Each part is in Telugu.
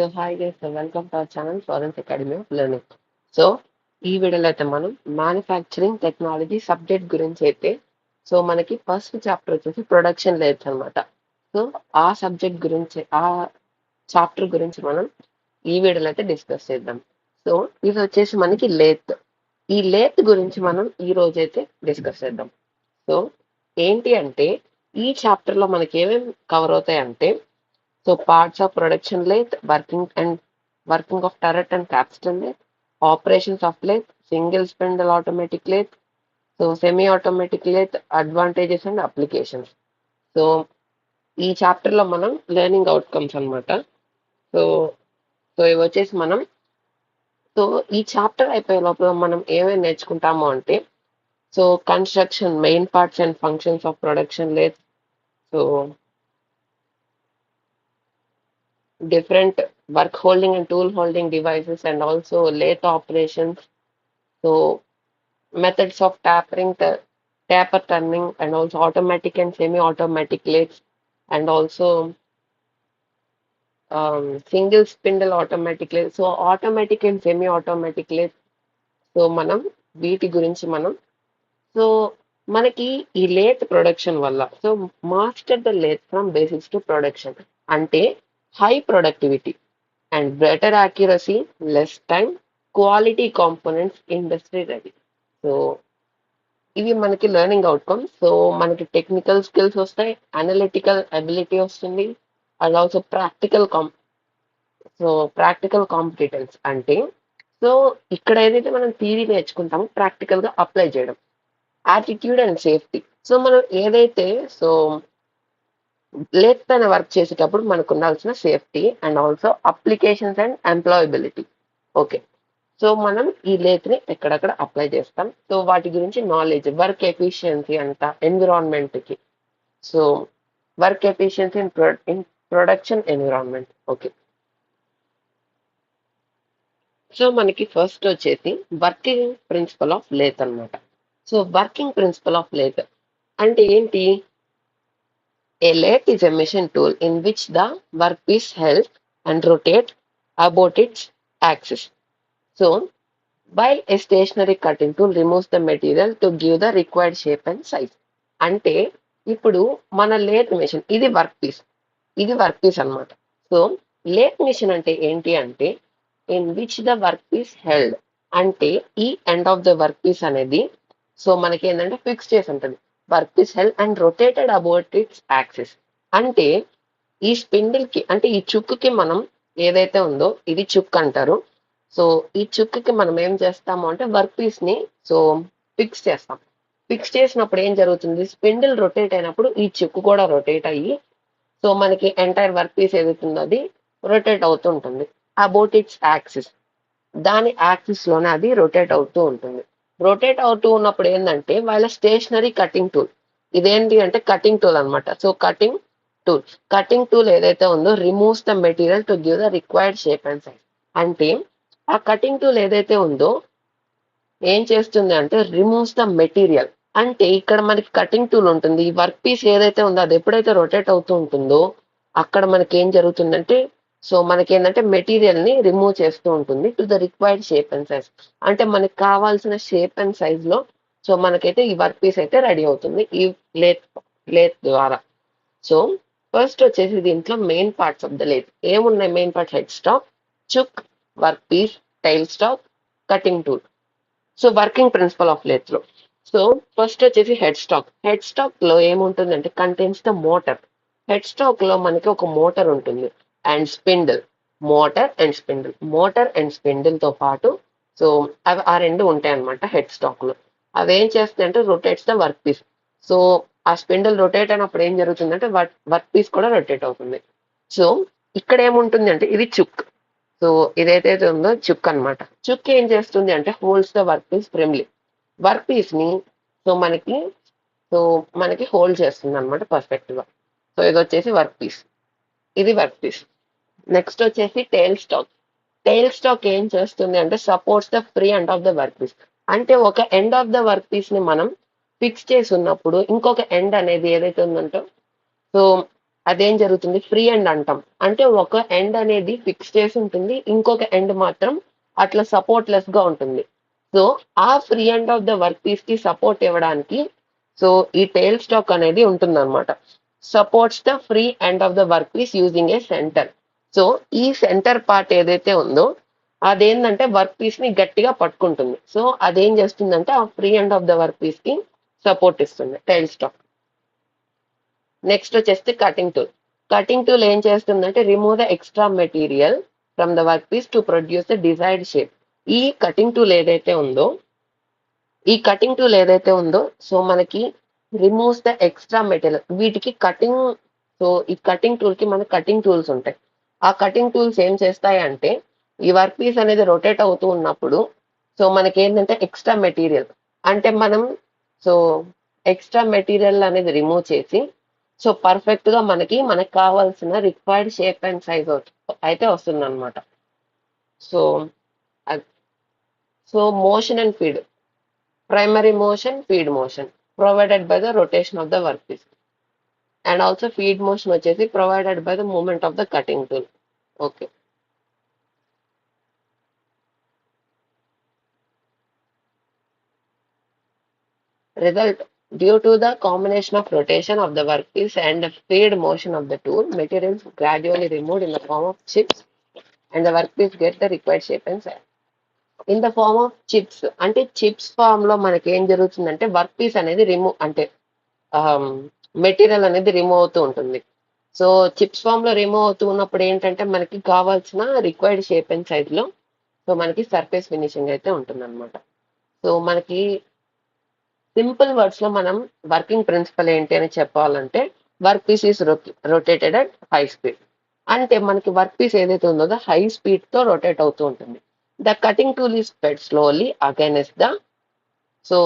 So hi guys, welcome to our channel Florence academy of learning. So ఈ వీడియోలో అయితే మనం మ్యానుఫ్యాక్చరింగ్ టెక్నాలజీ సబ్జెక్ట్ గురించి అయితే మనకి ఫస్ట్ చాప్టర్ వచ్చేసి ప్రొడక్షన్ లేట్స్ అన్నమాట. సో ఆ సబ్జెక్ట్ గురించి ఆ చాప్టర్ గురించి మనం ఈ వీడియోలో అయితే డిస్కస్ చేద్దాం. సో ఇది వచ్చేసి మనకి లేత్. ఈ లేత్ గురించి మనం ఈ రోజు అయితే డిస్కస్ చేద్దాం. సో ఏంటి అంటే ఈ చాప్టర్ లో మనకి ఏమేమి కవర్ అవుతాయి అంటే parts of production lathe, working of turret and capstan lathe, operations of lathe, single spindle automatic lathe, semi-automatic lathe, advantages and applications. So ఈ చాప్టర్ లో మనం లెర్నింగ్ అవుట్కమ్స్ అన్నమాట. సో సో ఇవి వచ్చేసి మనం ఈ చాప్టర్ అయిపోయే లోపల మనం ఏమేమి నేర్చుకుంటాము అంటే construction main parts and functions of production lathe, so different work holding and tool holding devices, and also lathe operations. So methods of taper turning, and also automatic and semi-automatic lathes, and also single spindle automatic lathe. So automatic and semi-automatic lathe. So మనం వీటి గురించి మనం సో మనకి ఈ లేత్ ప్రొడక్షన్ వల్ల master the lathe from basics to production అంటే high productivity and better accuracy, less time, quality components, industry ready. So ఇవి మనకి లెర్నింగ్ అవుట్కమ్. సో మనకి టెక్నికల్ స్కిల్స్ వస్తాయి, అనలిటికల్ అబిలిటీ వస్తుంది, అండ్ ఆల్సో ప్రాక్టికల్ కాంపిటెన్స్ అంటే ఇక్కడ ఏదైతే మనం థియరీ నేర్చుకుంటామో ప్రాక్టికల్ గా అప్లై చేయడం. Attitude and safety. సో మనం ఏదైతే లేత్ పైన వర్క్ చేసేటప్పుడు మనకు ఉండాల్సిన safety and also applications and employability. Okay, so మనం ఈ లేత్ ని ఎక్కడెక్కడ అప్లై చేస్తాం, సో వాటి గురించి నాలెడ్జ్, వర్క్ ఎఫిషియన్సీ అంట, ఎన్విరాన్మెంట్ కి, so work efficiency in production environment. Okay, so మనకి ఫస్ట్ వచ్చేసి వర్కింగ్ ప్రిన్సిపల్ ఆఫ్ లేత్ అన్నమాట. So working principle of lathe అంటే ఏంటి? A lathe is a machine tool in which the workpiece held and rotate about its axis. So, while a stationary cutting tool removes the material to give the required shape and size. అంటే ఇప్పుడు మన లేత్ మెషిన్ ఇది వర్క్ పీస్ అన్నమాట. సో లేత్ మెషిన్ అంటే ఏంటి అంటే in which the work piece held అంటే ఈ end of the work piece అనేది మనకి ఏంటంటే ఫిక్స్ చేసి ఉంటుంది. Work piece held and rotated about its axis అంటే ఈ స్పిన్డిల్ కి అంటే ఈ చుక్కుకి మనం ఏదైతే ఉందో ఇది చుక్ అంటారు. సో ఈ చుక్కుకి మనం ఏం చేస్తాము అంటే వర్క్ పీస్ ని ఫిక్స్ చేస్తాం. ఫిక్స్ చేసినప్పుడు ఏం జరుగుతుంది? స్పిన్డిల్ రొటేట్ అయినప్పుడు ఈ చుక్కు కూడా రొటేట్ అయ్యి మనకి ఎంటైర్ వర్క్ పీస్ ఏదైతుందో అది రొటేట్ అవుతూ ఉంటుంది అబౌట్ ఇట్స్ యాక్సిస్. దాని యాక్సిస్ లోనే అది రొటేట్ అవుతూ ఉంటుంది. రొటేట్ అవుతూ ఉన్నప్పుడు ఏంటంటే వాళ్ళ స్టేషనరీ కటింగ్ టూల్, ఇదేంటి అంటే కటింగ్ టూల్ అనమాట. సో కటింగ్ టూల్ ఏదైతే ఉందో removes the material to give the required shape and size. అంటే ఆ కటింగ్ టూల్ ఏదైతే ఉందో ఏం చేస్తుంది అంటే రిమూవ్స్ ద మెటీరియల్. అంటే ఇక్కడ మనకి కటింగ్ టూల్ ఉంటుంది, ఈ వర్క్ పీస్ ఏదైతే ఉందో అది ఎప్పుడైతే రొటేట్ అవుతూ ఉంటుందో అక్కడ మనకి ఏం జరుగుతుందంటే మనకి ఏంటంటే మెటీరియల్ ని రిమూవ్ చేస్తూ ఉంటుంది to the required shape and size. అంటే మనకి కావాల్సిన షేప్ అండ్ సైజ్ లో మనకైతే ఈ వర్క్ పీస్ అయితే రెడీ అవుతుంది ఈ లేత్ ద్వారా. సో ఫస్ట్ వచ్చేసి దీంట్లో main parts of the lathe ఏమున్నాయి? Main part head stock, chuck, work piece, tail stock, cutting tool. So working principle of lathe లో ఫస్ట్ వచ్చేసి హెడ్ స్టాక్ లో ఏముంటుందంటే contains the motor. Head stock లో మనకి ఒక మోటార్ ఉంటుంది and spindle. Motor and spindle తో పాటు అవి ఆ రెండు ఉంటాయి అనమాట హెడ్ స్టాక్ లో. అవి ఏం చేస్తాయంటే rotates the work piece. So ఆ స్పిన్డిల్ రొటేట్ అయినప్పుడు ఏం జరుగుతుందంటే వర్క్ పీస్ కూడా రొటేట్ అవుతుంది. సో ఇక్కడ ఏముంటుంది అంటే ఇది చుక్. సో ఇదైతే ఉందో చుక్ అన్నమాట. చుక్ ఏం చేస్తుంది అంటే holds the work piece firmly. Work piece ని మనకి మనకి హోల్డ్ చేస్తుంది అనమాట పర్ఫెక్ట్ గా. సో ఇది వచ్చేసి వర్క్ పీస్, ఇది వర్క్ పీస్. నెక్స్ట్ వచ్చేసి టైల్ స్టాక్ ఏం చేస్తుంది అంటే supports the free end of the work piece. అంటే ఒక end of the work piece ని మనం ఫిక్స్ చేసి ఉన్నప్పుడు ఇంకొక ఎండ్ అనేది ఏదైతే ఉందంటో అదేం జరుగుతుంది, ఫ్రీ ఎండ్ అంటాం. అంటే ఒక ఎండ్ అనేది ఫిక్స్ చేసి ఉంటుంది, ఇంకొక ఎండ్ మాత్రం అట్లా సపోర్ట్లెస్ గా ఉంటుంది. సో ఆ free end of the work piece కి సపోర్ట్ ఇవ్వడానికి సో ఈ టైల్ స్టాక్ అనేది ఉంటుందన్నమాట. Supports the free end of the work piece using a centre. So ఈ సెంటర్ పార్ట్ ఏదైతే ఉందో అదేంటంటే వర్క్ పీస్ ని గట్టిగా పట్టుకుంటుంది. సో అదేం చేస్తుందంటే ఆ free end of the work piece కి సపోర్ట్ ఇస్తుంది టైల్ స్టాక్. నెక్స్ట్ వచ్చేసి కటింగ్ టూల్. కటింగ్ టూల్ ఏం చేస్తుందంటే remove the extra material from the work piece to produce the desired shape. ఈ కటింగ్ టూల్ ఏదైతే ఉందో ఈ కటింగ్ టూల్ ఏదైతే ఉందో సో మనకి రిమూవ్స్ ద ఎక్స్ట్రా మెటీరియల్. వీటికి కటింగ్ సో ఈ కటింగ్ టూల్ కి మన కటింగ్ టూల్స్ ఉంటాయి. ఆ కటింగ్ టూల్స్ ఏం చేస్తాయి అంటే ఈ వర్క్ పీస్ అనేది రొటేట్ అవుతూ ఉన్నప్పుడు సో మనకి ఏంటంటే ఎక్స్ట్రా మెటీరియల్ అంటే మనం సో ఎక్స్ట్రా మెటీరియల్ అనేది రిమూవ్ చేసి సో పర్ఫెక్ట్ గా మనకి కావాల్సిన రిక్వైర్డ్ షేప్ అండ్ సైజ్ అయితే వస్తుంది అనమాట. So so motion and feed, primary motion, feed motion provided by the rotation of the workpiece, and also feed motion వచ్చేసి provided by the movement of the cutting tool. Okay. Result, due to the combination of rotation of the workpiece and the feed motion of the tool, materials gradually removed in the form of chips and the workpiece get the required shape and size. In the form of chips, అంటే చిప్స్ ఫామ్ లో మనకి ఏం జరుగుతుందంటే వర్క్ పీస్ అనేది రిమూవ్ అంటే మెటీరియల్ అనేది రిమూవ్ అవుతూ ఉంటుంది. సో చిప్స్ ఫామ్ లో రిమూవ్ అవుతూ ఉన్నప్పుడు ఏంటంటే మనకి కావాల్సిన రిక్వైర్డ్ షేప్ అండ్ సైజ్ లో సో మనకి సర్ఫేస్ ఫినిషింగ్ అయితే ఉంటుంది అనమాట. సో మనకి సింపుల్ వర్డ్స్ లో మనం వర్కింగ్ ప్రిన్సిపల్ ఏంటి అని చెప్పాలంటే work piece is rotated at high speed. అంటే మనకి వర్క్ పీస్ ఏదైతే ఉందో అది హై స్పీడ్ తో రొటేట్ అవుతూ ఉంటుంది. The cutting tool is fed slowly against the so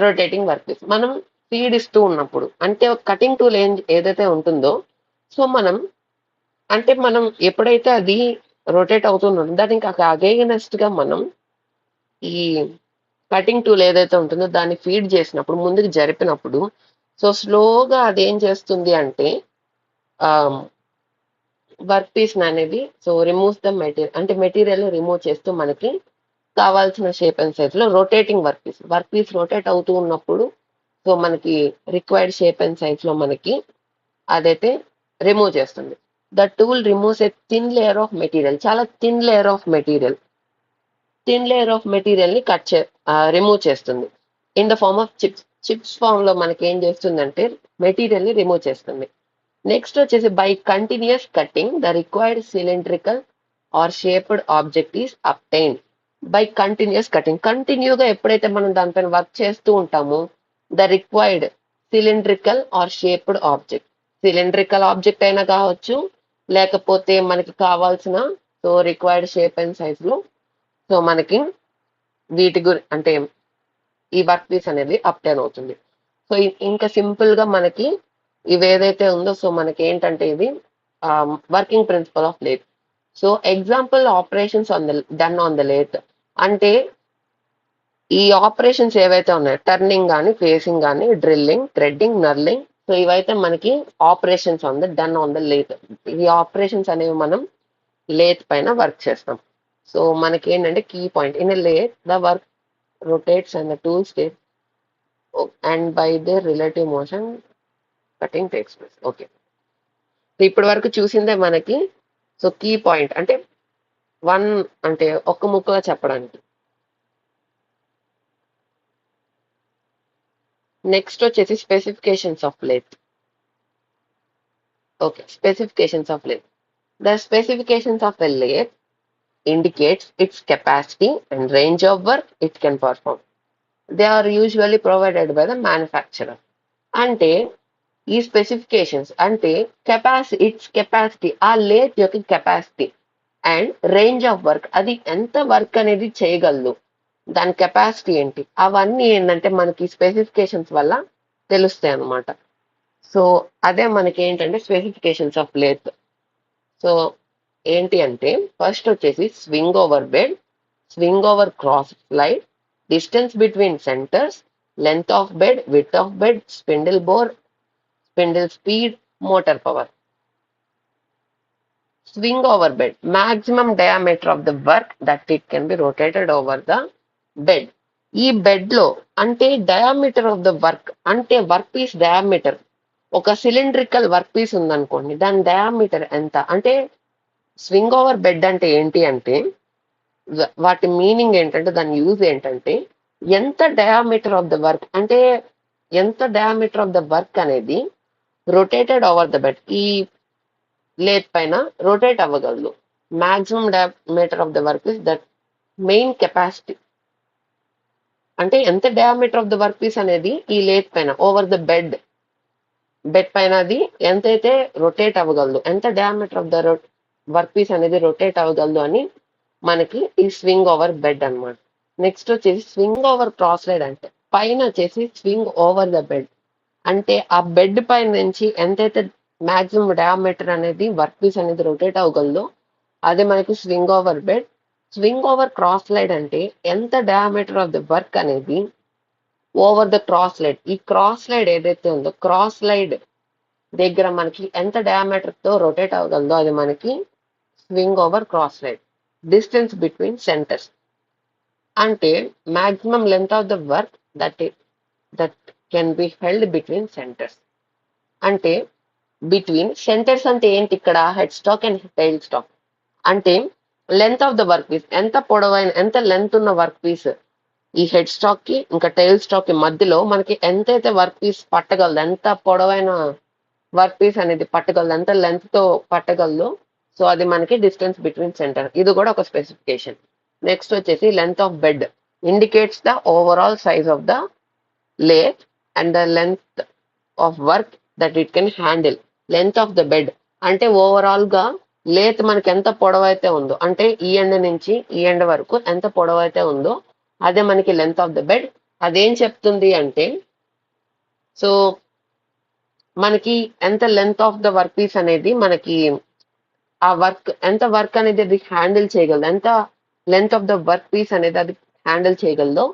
rotating work piece. మనం ఫీడ్ ఇస్తూ ఉన్నప్పుడు అంటే కటింగ్ టూల్ ఏదైతే ఉంటుందో సో మనం ఎప్పుడైతే అది రొటేట్ అవుతుందో దానికి అగైనెస్ట్ గా మనం ఈ కటింగ్ టూల్ ఏదైతే ఉంటుందో దాన్ని ఫీడ్ చేసినప్పుడు ముందుకు జరిపినప్పుడు సో స్లోగా అది ఏం చేస్తుంది అంటే వర్క్ పీస్ అనేది సో రిమూవ్స్ ద మెటీరియల్ అంటే మెటీరియల్ రిమూవ్ చేస్తూ మనకి కావాల్సిన షేప్ అండ్ సైజ్ లో రొటేటింగ్ వర్క్ పీస్ రొటేట్ అవుతూ ఉన్నప్పుడు సో మనకి రిక్వైర్డ్ షేప్ అండ్ సైజ్ లో మనకి అదైతే రిమూవ్ చేస్తుంది. The tool removes a thin layer of material, చాలా థిన్ లేయర్ ఆఫ్ మెటీరియల్ ని రిమూవ్ చేస్తుంది. In the form of chips form లో మనకి ఏం చేస్తుందంటే మెటీరియల్ ని రిమూవ్ చేస్తుంది. నెక్స్ట్ వచ్చేసి by continuous cutting the required cylindrical or shaped object is obtained by continuous cutting. కంటిన్యూగా ఎప్పుడైతే మనం దానిపైన వర్క్ చేస్తూ ఉంటామో the required cylindrical or shaped object, cylindrical object అయినా కావచ్చు లేకపోతే మనకి కావాల్సిన so required shape and size లో సో మనకి వీటి అంటే ఈ వర్క్ పీస్ అనేది అప్టైన్ అవుతుంది. సో ఇంకా సింపుల్ గా మనకి ఇవి ఏదైతే ఉందో సో మనకి ఏంటంటే ఇది working principle of lathe. So example operations done on the lathe అంటే ఈ ఆపరేషన్స్ ఏవైతే ఉన్నాయో టర్నింగ్ కానీ ఫేసింగ్ కానీ డ్రిల్లింగ్ థ్రెడ్డింగ్ నర్లింగ్ సో ఇవైతే మనకి operations done on the lathe. ఈ ఆపరేషన్స్ అనేవి మనం లేత్ పైన వర్క్ చేస్తాం. సో మనకి ఏంటంటే key point in lathe the work rotates and the tool stays and by their relative motion cutting takes place. Okay, ఇప్పటి వరకు చూసిందే మనకి సో కీ పాయింట్ అంటే వన్ అంటే ఒక్క ముక్కగా చెప్పడానికి. నెక్స్ట్ వచ్చేసి specifications of lathe. Okay, specifications of lathe. The specifications of a lathe indicates its capacity and range of work it can perform. They are usually provided by the manufacturer. అంటే ఈ స్పెసిఫికేషన్స్ అంటే ఇట్స్ కెపాసిటీ ఆ లేత్ యొక్క capacity and range of work అది ఎంత వర్క్ అనేది చేయగలదు దాని కెపాసిటీ ఏంటి అవన్నీ ఏంటంటే మనకి స్పెసిఫికేషన్స్ వల్ల తెలుస్తాయి అన్నమాట. సో అదే మనకి ఏంటంటే స్పెసిఫికేషన్స్ ఆఫ్ లేత్. సో ఏంటి అంటే ఫస్ట్ వచ్చేసి swing over bed, swing over cross slide, distance between centres, length of bed, width of bed, spindle bore, spindle speed, motor power. Swing over bed, maximum diameter of the work that it can be rotated over the bed. ఈ బెడ్ లో అంటే డయామీటర్ ఆఫ్ ద వర్క్ అంటే వర్క్ పీస్ డయామీటర్, ఒక సిలిండ్రికల్ వర్క్ పీస్ ఉందనుకోండి, దాని డయామీటర్ ఎంత అంటే, స్వింగ్ ఓవర్ బెడ్ అంటే ఏంటి అంటే వాటి మీనింగ్ ఏంటంటే, దాని యూజ్ ఏంటంటే, ఎంత డయామీటర్ ఆఫ్ ద వర్క్ అంటే ఎంత డయామీటర్ ఆఫ్ ద వర్క్ అనేది రొటేటెడ్ ఓవర్ ద బెడ్ ఈ లేత్ పైన రొటేట్ అవ్వగలదు. Maximum diameter of the work is that main capacity అంటే ఎంత diameter of the work piece అనేది ఈ లేత్ పైన ఓవర్ ద బెడ్ పైన అది ఎంతైతే రొటేట్ అవ్వగలదు, ఎంత diameter of the work piece అనేది రొటేట్ అవ్వగలదు అని మనకి ఈ స్వింగ్ ఓవర్ బెడ్ అన్నమాట. నెక్స్ట్ వచ్చేసి స్వింగ్ ఓవర్ క్రాస్ లైడ్ అంటే పైన వచ్చేసి స్వింగ్ ఓవర్ ద బెడ్ అంటే ఆ బెడ్ పైన నుంచి ఎంతైతే మాక్సిమం డయామీటర్ అనేది వర్క్ పీస్ అనేది రొటేట్ అవ్వగలదో అదే మనకి swing over bed. Swing over cross slide అంటే ఎంత డయామీటర్ ఆఫ్ ద వర్క్ అనేది ఓవర్ ద క్రాస్ లైడ్, ఈ క్రాస్ లైడ్ ఏదైతే ఉందో క్రాస్ లైడ్ దగ్గర మనకి ఎంత డయామీటర్ తో రొటేట్ అవ్వగలదో అది మనకి swing over cross slide. Distance between centres అంటే maximum length of the work that can be held between centres. అంటే బిట్వీన్ సెంటర్స్ అంటే ఏంటి, ఇక్కడ head stock and tail stock అంటే length of the work piece, ఎంత పొడవైన ఎంత లెంత్ ఉన్న వర్క్ పీస్ ఈ హెడ్ స్టాక్ కి ఇంకా టైల్ స్టాక్ కి మధ్యలో మనకి ఎంతైతే వర్క్ పీస్ పట్టగలదు, ఎంత పొడవైన వర్క్ పీస్ అనేది పట్టగలదు, ఎంత లెంత్ తో పట్టగలదు, సో అది మనకి డిస్టెన్స్ బిట్వీన్ సెంటర్. ఇది కూడా ఒక స్పెసిఫికేషన్. నెక్స్ట్ వచ్చేసి length of bed indicates the overall size of the lathe and the length of work that it can handle. Length of the bed అంటే ఓవరాల్ గా లేత్ మనకి ఎంత పొడవైతే ఉందో అంటే ఈ ఎండ్ నుంచి ఈ ఎండ్ వరకు ఎంత పొడవైతే ఉందో అదే మనకి లెంత్ ఆఫ్ ద బెడ్. అదేం చెప్తుంది అంటే, సో మనకి ఎంత length of the work piece అనేది మనకి ఆ వర్క్ ఎంత వర్క్ అనేది అది హ్యాండిల్ చేయగలదు, ఎంత length of the work piece అనేది అది హ్యాండిల్ చేయగలదో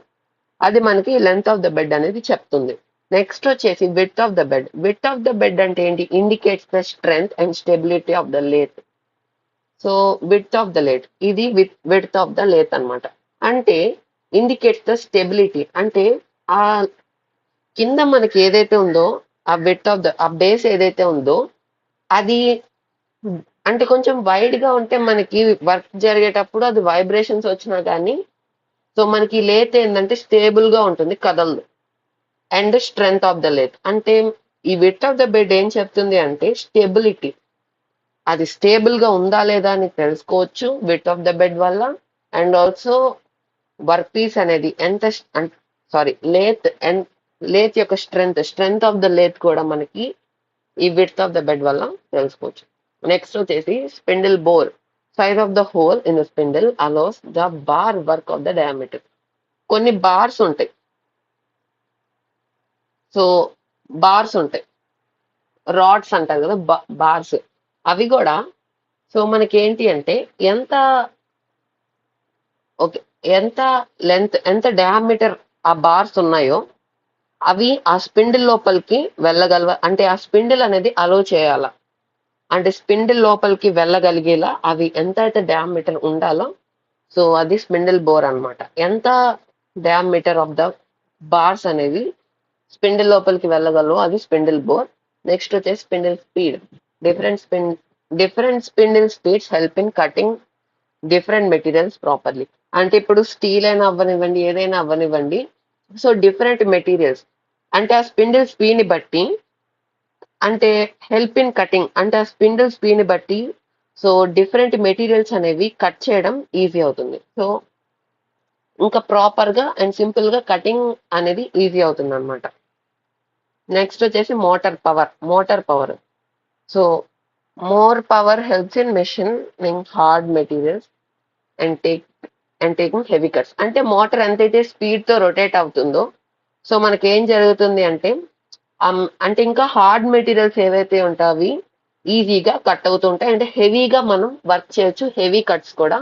అది మనకి లెంత్ ఆఫ్ ద బెడ్ అనేది చెప్తుంది. నెక్స్ట్ వచ్చేసి width of the bed. Width of the bed అంటే ఏంటి, indicates the strength and stability of the lathe. So width of the lathe ఇది విడ్త్ ఆఫ్ ద లేత్ అన్నమాట. అంటే ఇండికేట్స్ ద స్టెబిలిటీ అంటే ఆ కింద మనకి ఏదైతే ఉందో ఆ విడ్త్ ఆఫ్ ద ఆ బేస్ ఏదైతే ఉందో అది అంటే కొంచెం వైడ్ గా ఉంటే మనకి వర్క్ జరిగేటప్పుడు అది వైబ్రేషన్స్ వచ్చినా కానీ సో మనకి లేత్ ఏంటంటే స్టేబుల్ గా ఉంటుంది, కదలదు. And strength of the lathe అంటే ఈ విడ్త్ ఆఫ్ ద బెడ్ ఏం చెప్తుంది అంటే స్టెబిలిటీ, అది స్టేబుల్ గా ఉందా లేదా అని తెలుసుకోవచ్చు విడ్త్ ఆఫ్ ద బెడ్ వల్ల. అండ్ ఆల్సో వర్క్ పీస్ అనేది ఎంత సారీ లేత్ యొక్క స్ట్రెంగ్త్ ఆఫ్ ద లేత్ కూడా మనకి ఈ విడ్త్ ఆఫ్ ద బెడ్ వల్ల తెలుసుకోవచ్చు. నెక్స్ట్ వచ్చేసి spindle bore. Size of the whole in the spindle allows the bar work of the diameter. కొన్ని బార్స్ ఉంటాయి, సో బార్స్ ఉంటాయి, రాడ్స్ అంటారు కదా బార్స్, అవి కూడా సో మనకి ఏంటి అంటే ఎంత ఓకే ఎంత లెంత్ ఎంత డయామీటర్ ఆ బార్స్ ఉన్నాయో అవి ఆ స్పిండిల్ లోపలికి వెళ్ళగలవ అంటే ఆ స్పిండిల్ అనేది అలో చేయాల, అంటే స్పిండిల్ లోపలికి వెళ్ళగలిగేలా అవి ఎంత అయితే డయామీటర్ ఉండాలో సో అది స్పిండిల్ బోర్ అన్నమాట. ఎంత డయామీటర్ ఆఫ్ ద బార్స్ అనేది స్పిండిల్ లోపలికి వెళ్ళగలవు అది స్పిండిల్ బోర్. నెక్స్ట్ వచ్చేసి spindle speed. Different spindle speeds help in cutting different materials properly. అంటే ఇప్పుడు స్టీల్ అయినా అవ్వనివ్వండి ఏదైనా అవ్వనివ్వండి, సో డిఫరెంట్ మెటీరియల్స్ అంటే ఆ స్పిండిల్ స్పీడ్ ని బట్టి అంటే హెల్ప్ ఇన్ కటింగ్ అంటే ఆ స్పిండిల్ స్పీడ్ ని బట్టి సో డిఫరెంట్ మెటీరియల్స్ అనేవి కట్ చేయడం ఈజీ అవుతుంది. సో ఇంకా ప్రాపర్ గా అండ్ సింపుల్ గా కటింగ్ అనేది ఈజీ అవుతుంది అనమాట. నెక్స్ట్ వచ్చేసి motor power. So more power helps in machining hard materials and taking heavy cuts. అంటే మోటార్ ఎంతైతే స్పీడ్ తో రొటేట్ అవుతుందో సో మనకి ఏం జరుగుతుంది అంటే అంటే ఇంకా హార్డ్ మెటీరియల్స్ ఏవైతే ఉంటాయి అవి ఈజీగా కట్ అవుతుంటాయి, అంటే హెవీగా మనం వర్క్ చేయొచ్చు, హెవీ కట్స్ కూడా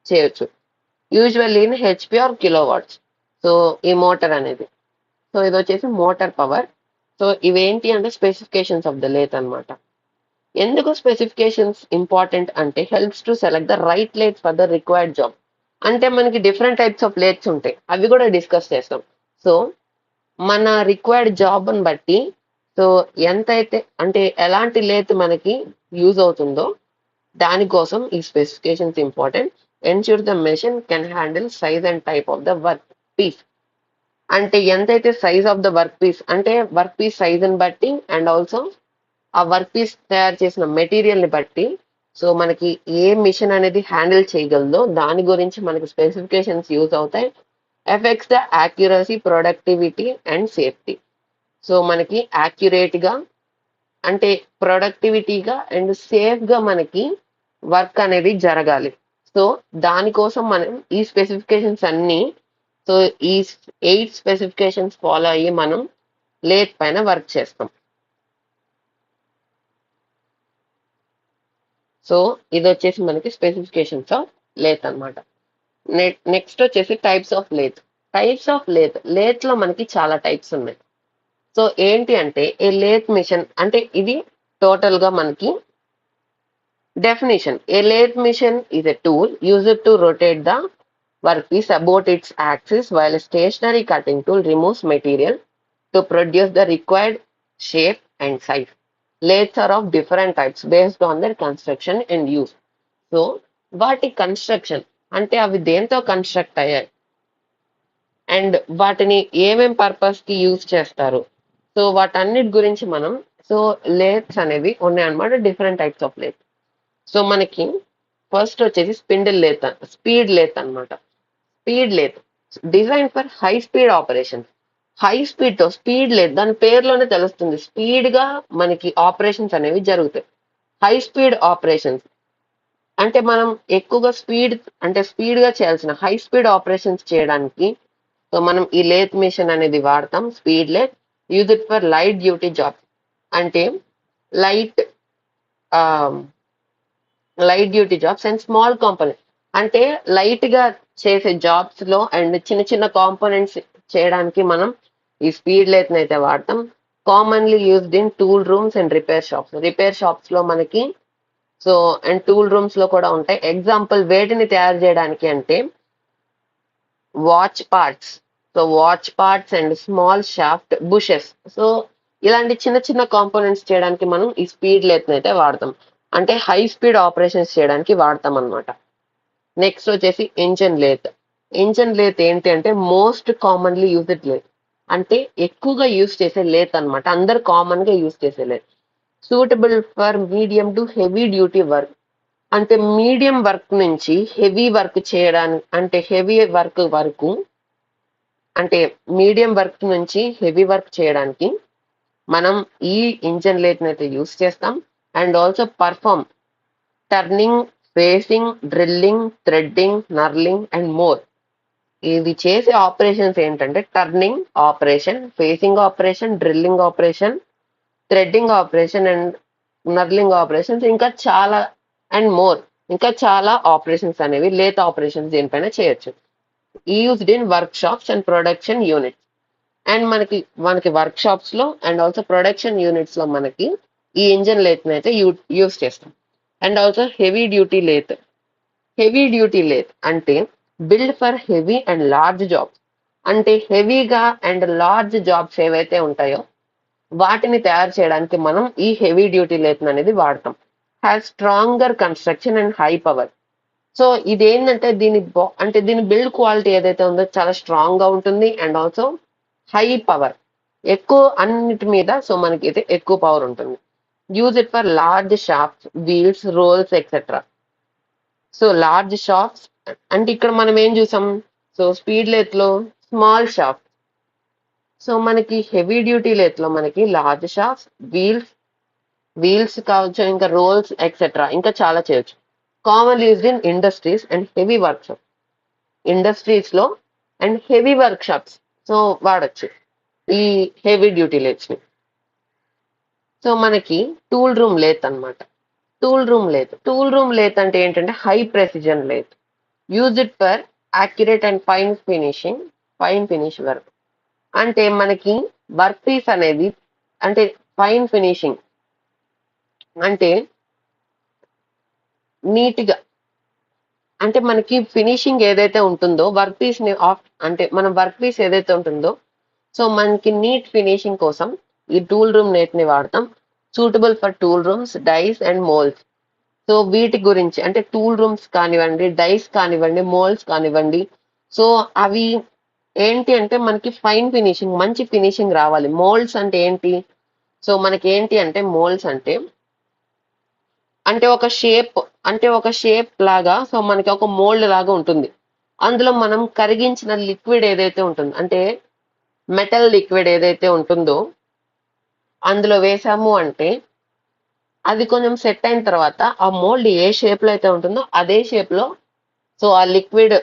చేయొచ్చు. Usually in HP or kilowatts. So ఈ మోటార్ అనేది సో ఇది వచ్చేసి మోటార్ పవర్. సో ఇవేంటి అంటే స్పెసిఫికేషన్స్ ఆఫ్ ద లేత్ అన్నమాట. ఎందుకు స్పెసిఫికేషన్స్ ఇంపార్టెంట్ అంటే helps to select the right lathe for the required job. అంటే మనకి డిఫరెంట్ టైప్స్ ఆఫ్ లేత్స్ ఉంటాయి, అవి కూడా డిస్కస్ చేస్తాం. సో మన రిక్వైర్డ్ జాబ్ని బట్టి సో ఎంతైతే అంటే ఎలాంటి లేత్ మనకి యూజ్ అవుతుందో దానికోసం ఈ specifications important. Ensure the machine can handle size and type of the work piece. అంటే ఎంతైతే size of the work piece అంటే వర్క్ పీస్ సైజ్ని బట్టి అండ్ ఆల్సో ఆ వర్క్ పీస్ తయారు చేసిన మెటీరియల్ ని బట్టి సో మనకి ఏ మిషన్ అనేది హ్యాండిల్ చేయగలదో దాని గురించి మనకి స్పెసిఫికేషన్స్ యూజ్ అవుతాయి. Effects the accuracy, productivity and safety. So మనకి యాక్యురేట్ గా అంటే ప్రొడక్టివిటీగా అండ్ సేఫ్ గా మనకి వర్క్ అనేది జరగాలి. సో దానికోసం మనం ఈ స్పెసిఫికేషన్స్ అన్ని సో ఈ 8 స్పెసిఫికేషన్స్ ఫాలో అయ్యి మనం లేత్ పైన వర్క్ చేస్తాం. సో ఇది వచ్చేసి మనకి స్పెసిఫికేషన్స్ ఆఫ్ లేత్ అనమాట. నెక్స్ట్ వచ్చేసి types of lathe. Types of lathe, lathe లో మనకి చాలా టైప్స్ ఉన్నాయి. సో ఏంటి అంటే ఏ లేత్ మిషన్ అంటే ఇది టోటల్ గా మనకి definition. A lathe machine is a tool used to rotate the workpiece about its axis while a stationary cutting tool removes material to produce the required shape and size. Lathes are of different types based on their construction and use. So వాటి కన్స్ట్రక్షన్ అంటే అవి దేంతో కన్స్ట్రక్ట్ అయ్యాయి అండ్ వాటిని ఏమేం పర్పస్ కి యూజ్ చేస్తారు. సో వాటన్నిటి గురించి మనం సో లేత్స్ అనేవి ఉన్నాయన్నమాట, different types of lathe. So మనకి ఫస్ట్ వచ్చేసి స్పిన్డిల్ లేత్, స్పీడ్ లేత్ అన్నమాట. Speed lathe design for high speed operation. High speed తో స్పీడ్ లేత్ దాని పేరులోనే తెలుస్తుంది, స్పీడ్ గా మనకి ఆపరేషన్స్ అనేవి జరుగుతాయి. హై స్పీడ్ ఆపరేషన్స్ అంటే మనం ఎక్కువగా స్పీడ్ అంటే స్పీడ్ గా చేయాల్సిన హై స్పీడ్ ఆపరేషన్స్ చేయడానికి సో మనం ఈ లేత్ మిషన్ అనేది వాడతాం. Speed lathe use it for light duty job అంటే light light duty jobs and small component అంటే లైట్ గా చేసే జాబ్స్ లో అండ్ చిన్న చిన్న కాంపోనెంట్స్ చేయడానికి మనం ఈ స్పీడ్ లేత్ అయితే వాడతాం. Commonly used in tool rooms and repair shops. Repair shops లో మనకి సో అండ్ టూల్ రూమ్స్ లో కూడా ఉంటాయి. ఎగ్జాంపుల్ వేటిని తయారు చేయడానికి అంటే watch parts. So watch parts and small shaft bushes. So ఇలాంటి చిన్న చిన్న కాంపోనెంట్స్ చేయడానికి మనం ఈ స్పీడ్ లేత్ అయితే వాడతాం, అంటే హై స్పీడ్ ఆపరేషన్స్ చేయడానికి వాడతాం అనమాట. నెక్స్ట్ వచ్చేసి ఇంజన్ లేత్. ఇంజన్ లేత్ ఏంటి అంటే మోస్ట్ కామన్లీ యూజ్డ్ లేత్ అంటే ఎక్కువగా యూజ్ చేసే లేత్ అనమాట, అందరు కామన్ గా యూజ్ చేసే lathe. Suitable for medium to heavy duty work అంటే మీడియం వర్క్ నుంచి హెవీ వర్క్ చేయడానికి అంటే హెవీ వర్క్ వరకు అంటే మీడియం వర్క్ నుంచి హెవీ వర్క్ చేయడానికి మనం ఈ ఇంజన్ లేత్ అయితే యూస్ చేస్తాం. And also perform turning, facing, drilling, threading, knurling and more. ఇది చేసే ఆపరేషన్స్ ఏంటంటే turning operation, facing operation, drilling operation, threading operation and knurling operations ఇంకా చాలా అండ్ మోర్, ఇంకా చాలా ఆపరేషన్స్ అనేవి లేత్ ఆపరేషన్స్ దీనిపైన చేయొచ్చు. Used in workshops and production units. And మనకి వర్క్ షాప్స్ లో అండ్ ఆల్సో ప్రొడక్షన్ యూనిట్స్ లో మనకి ఈ ఇంజన్ లేత్ అయితే యూజ్ చేస్తాం. And also heavy duty lathe. Heavy duty lathe అంటే build for heavy and large jobs అంటే హెవీగా అండ్ లార్జ్ జాబ్స్ ఏవైతే ఉంటాయో వాటిని తయారు చేయడానికి మనం ఈ హెవీ డ్యూటీ లేత్ అనేది వాడతాం. Has stronger construction and high power. So ఇదేంటంటే అంటే దీని బిల్డ్ క్వాలిటీ ఏదైతే ఉందో చాలా స్ట్రాంగ్ గా ఉంటుంది అండ్ ఆల్సో హై పవర్, ఎక్కువ అన్నిటి మీద సో మనకి అయితే ఎక్కువ పవర్ ఉంటుంది. Use it for large shafts, wheels, rolls etcetera. So large shafts అంటే ఇక్కడ మనం ఏం చూసాం, సో స్పీడ్ లేత్ లో స్మాల్ షాఫ్ట్. సో మనకి హెవీ డ్యూటీ లేత్ లో మనకి లార్జ్ షాఫ్ట్స్, వీల్స్ కావచ్చు, ఇంకా రోల్స్ ఎక్సెట్రా ఇంకా చాలా చేయొచ్చు. Common used in industries and heavy workshop. Industries లో అండ్ హెవీ వర్క్షాప్స్ సో వాడచ్చు ఈ హెవీ డ్యూటీ లేత్స్ ని. సో మనకి టూల్ రూమ్ లేత్ అన్నమాట. టూల్ రూమ్ లేత్ అంటే ఏంటంటే high precision lathe. Use it for accurate and fine finish work. అంటే మనకి వర్క్ పీస్ అనేది అంటే ఫైన్ ఫినిషింగ్ అంటే నీట్ గా, అంటే మనకి ఫినిషింగ్ ఏదైతే ఉంటుందో వర్క్ పీస్ ని ఆఫ్, అంటే మన వర్క్ పీస్ ఏదైతే ఉంటుందో, సో మనకి నీట్ ఫినిషింగ్ కోసం ఈ టూల్ రూమ్ నెట్ ని వాడతాం. Suitable for tool rooms, dies and moulds. So వీటి గురించి అంటే టూల్ రూమ్స్ కానివ్వండి, డైస్ కానివ్వండి, మోల్డ్స్ కానివ్వండి. సో అవి ఏంటి అంటే మనకి ఫైన్ ఫినిషింగ్, మంచి ఫినిషింగ్ రావాలి. మోల్డ్స్ అంటే ఏంటి? సో మనకి ఏంటి అంటే మోల్డ్స్ అంటే అంటే ఒక షేప్, అంటే ఒక షేప్ లాగా, సో మనకి ఒక మోల్డ్ లాగా ఉంటుంది. అందులో మనం కరిగించిన లిక్విడ్ ఏదైతే ఉంటుందో, అంటే మెటల్ లిక్విడ్ ఏదైతే ఉంటుందో అందులో వేసాము అంటే అది కొంచెం సెట్ అయిన తర్వాత ఆ మోల్డ్ ఏ షేప్ లో అయితే ఉంటుందో అదే షేప్ లో సో ఆ లిక్విడ్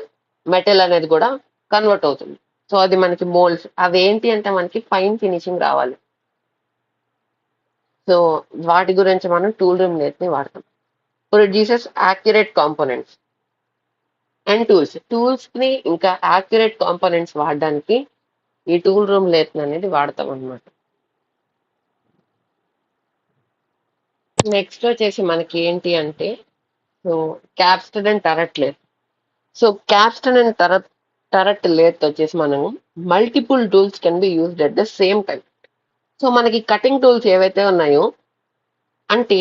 మెటల్ అనేది కూడా కన్వర్ట్ అవుతుంది. సో అది మనకి మోల్డ్స్. అవి ఏంటి అంటే మనకి ఫైన్ ఫినిషింగ్ రావాలి. సో వాటి గురించి మనం టూల్ రూమ్ ని వాడతాం. Produces accurate components and tools. Tools ని ఇంకా యాక్యురేట్ కాంపోనెంట్స్ వాడడానికి ఈ టూల్ రూమ్ లేత్ అనేది వాడతాం అన్నమాట. నెక్స్ట్ వచ్చేసి మనకి ఏంటి అంటే so Capston and turret lathe. So Capston and turret lathe వచ్చేసి మనం multiple tools can be used at the same time. So మనకి కటింగ్ టూల్స్ ఏవైతే ఉన్నాయో, అంటే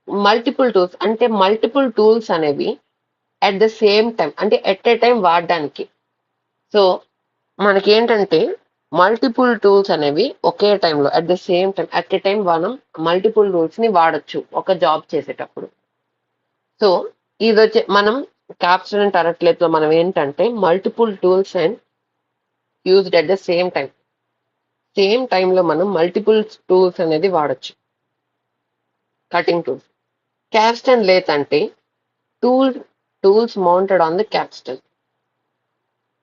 మల్టిపుల్ టూల్స్ అనేవి అట్ ద సేమ్ టైం, అంటే ఎట్ ఏ టైం వాడడానికి. సో మనకి ఏంటంటే మల్టిపుల్ టూల్స్ అనేవి ఒకే టైంలో at the same time, at a time మనం మల్టిపుల్ టూల్స్ ని వాడొచ్చు ఒక జాబ్ చేసేటప్పుడు. సో ఇది వచ్చే మనం క్యాప్స్టన్ అండ్ టరట్ లేత్ లో మనం ఏంటంటే multiple tools and used at the same time. Same టైంలో మనం మల్టిపుల్ టూల్స్ అనేది వాడొచ్చు. Cutting tools. క్యాప్స్టన్ లేత్ అంటే tool tools mounted on the capstan.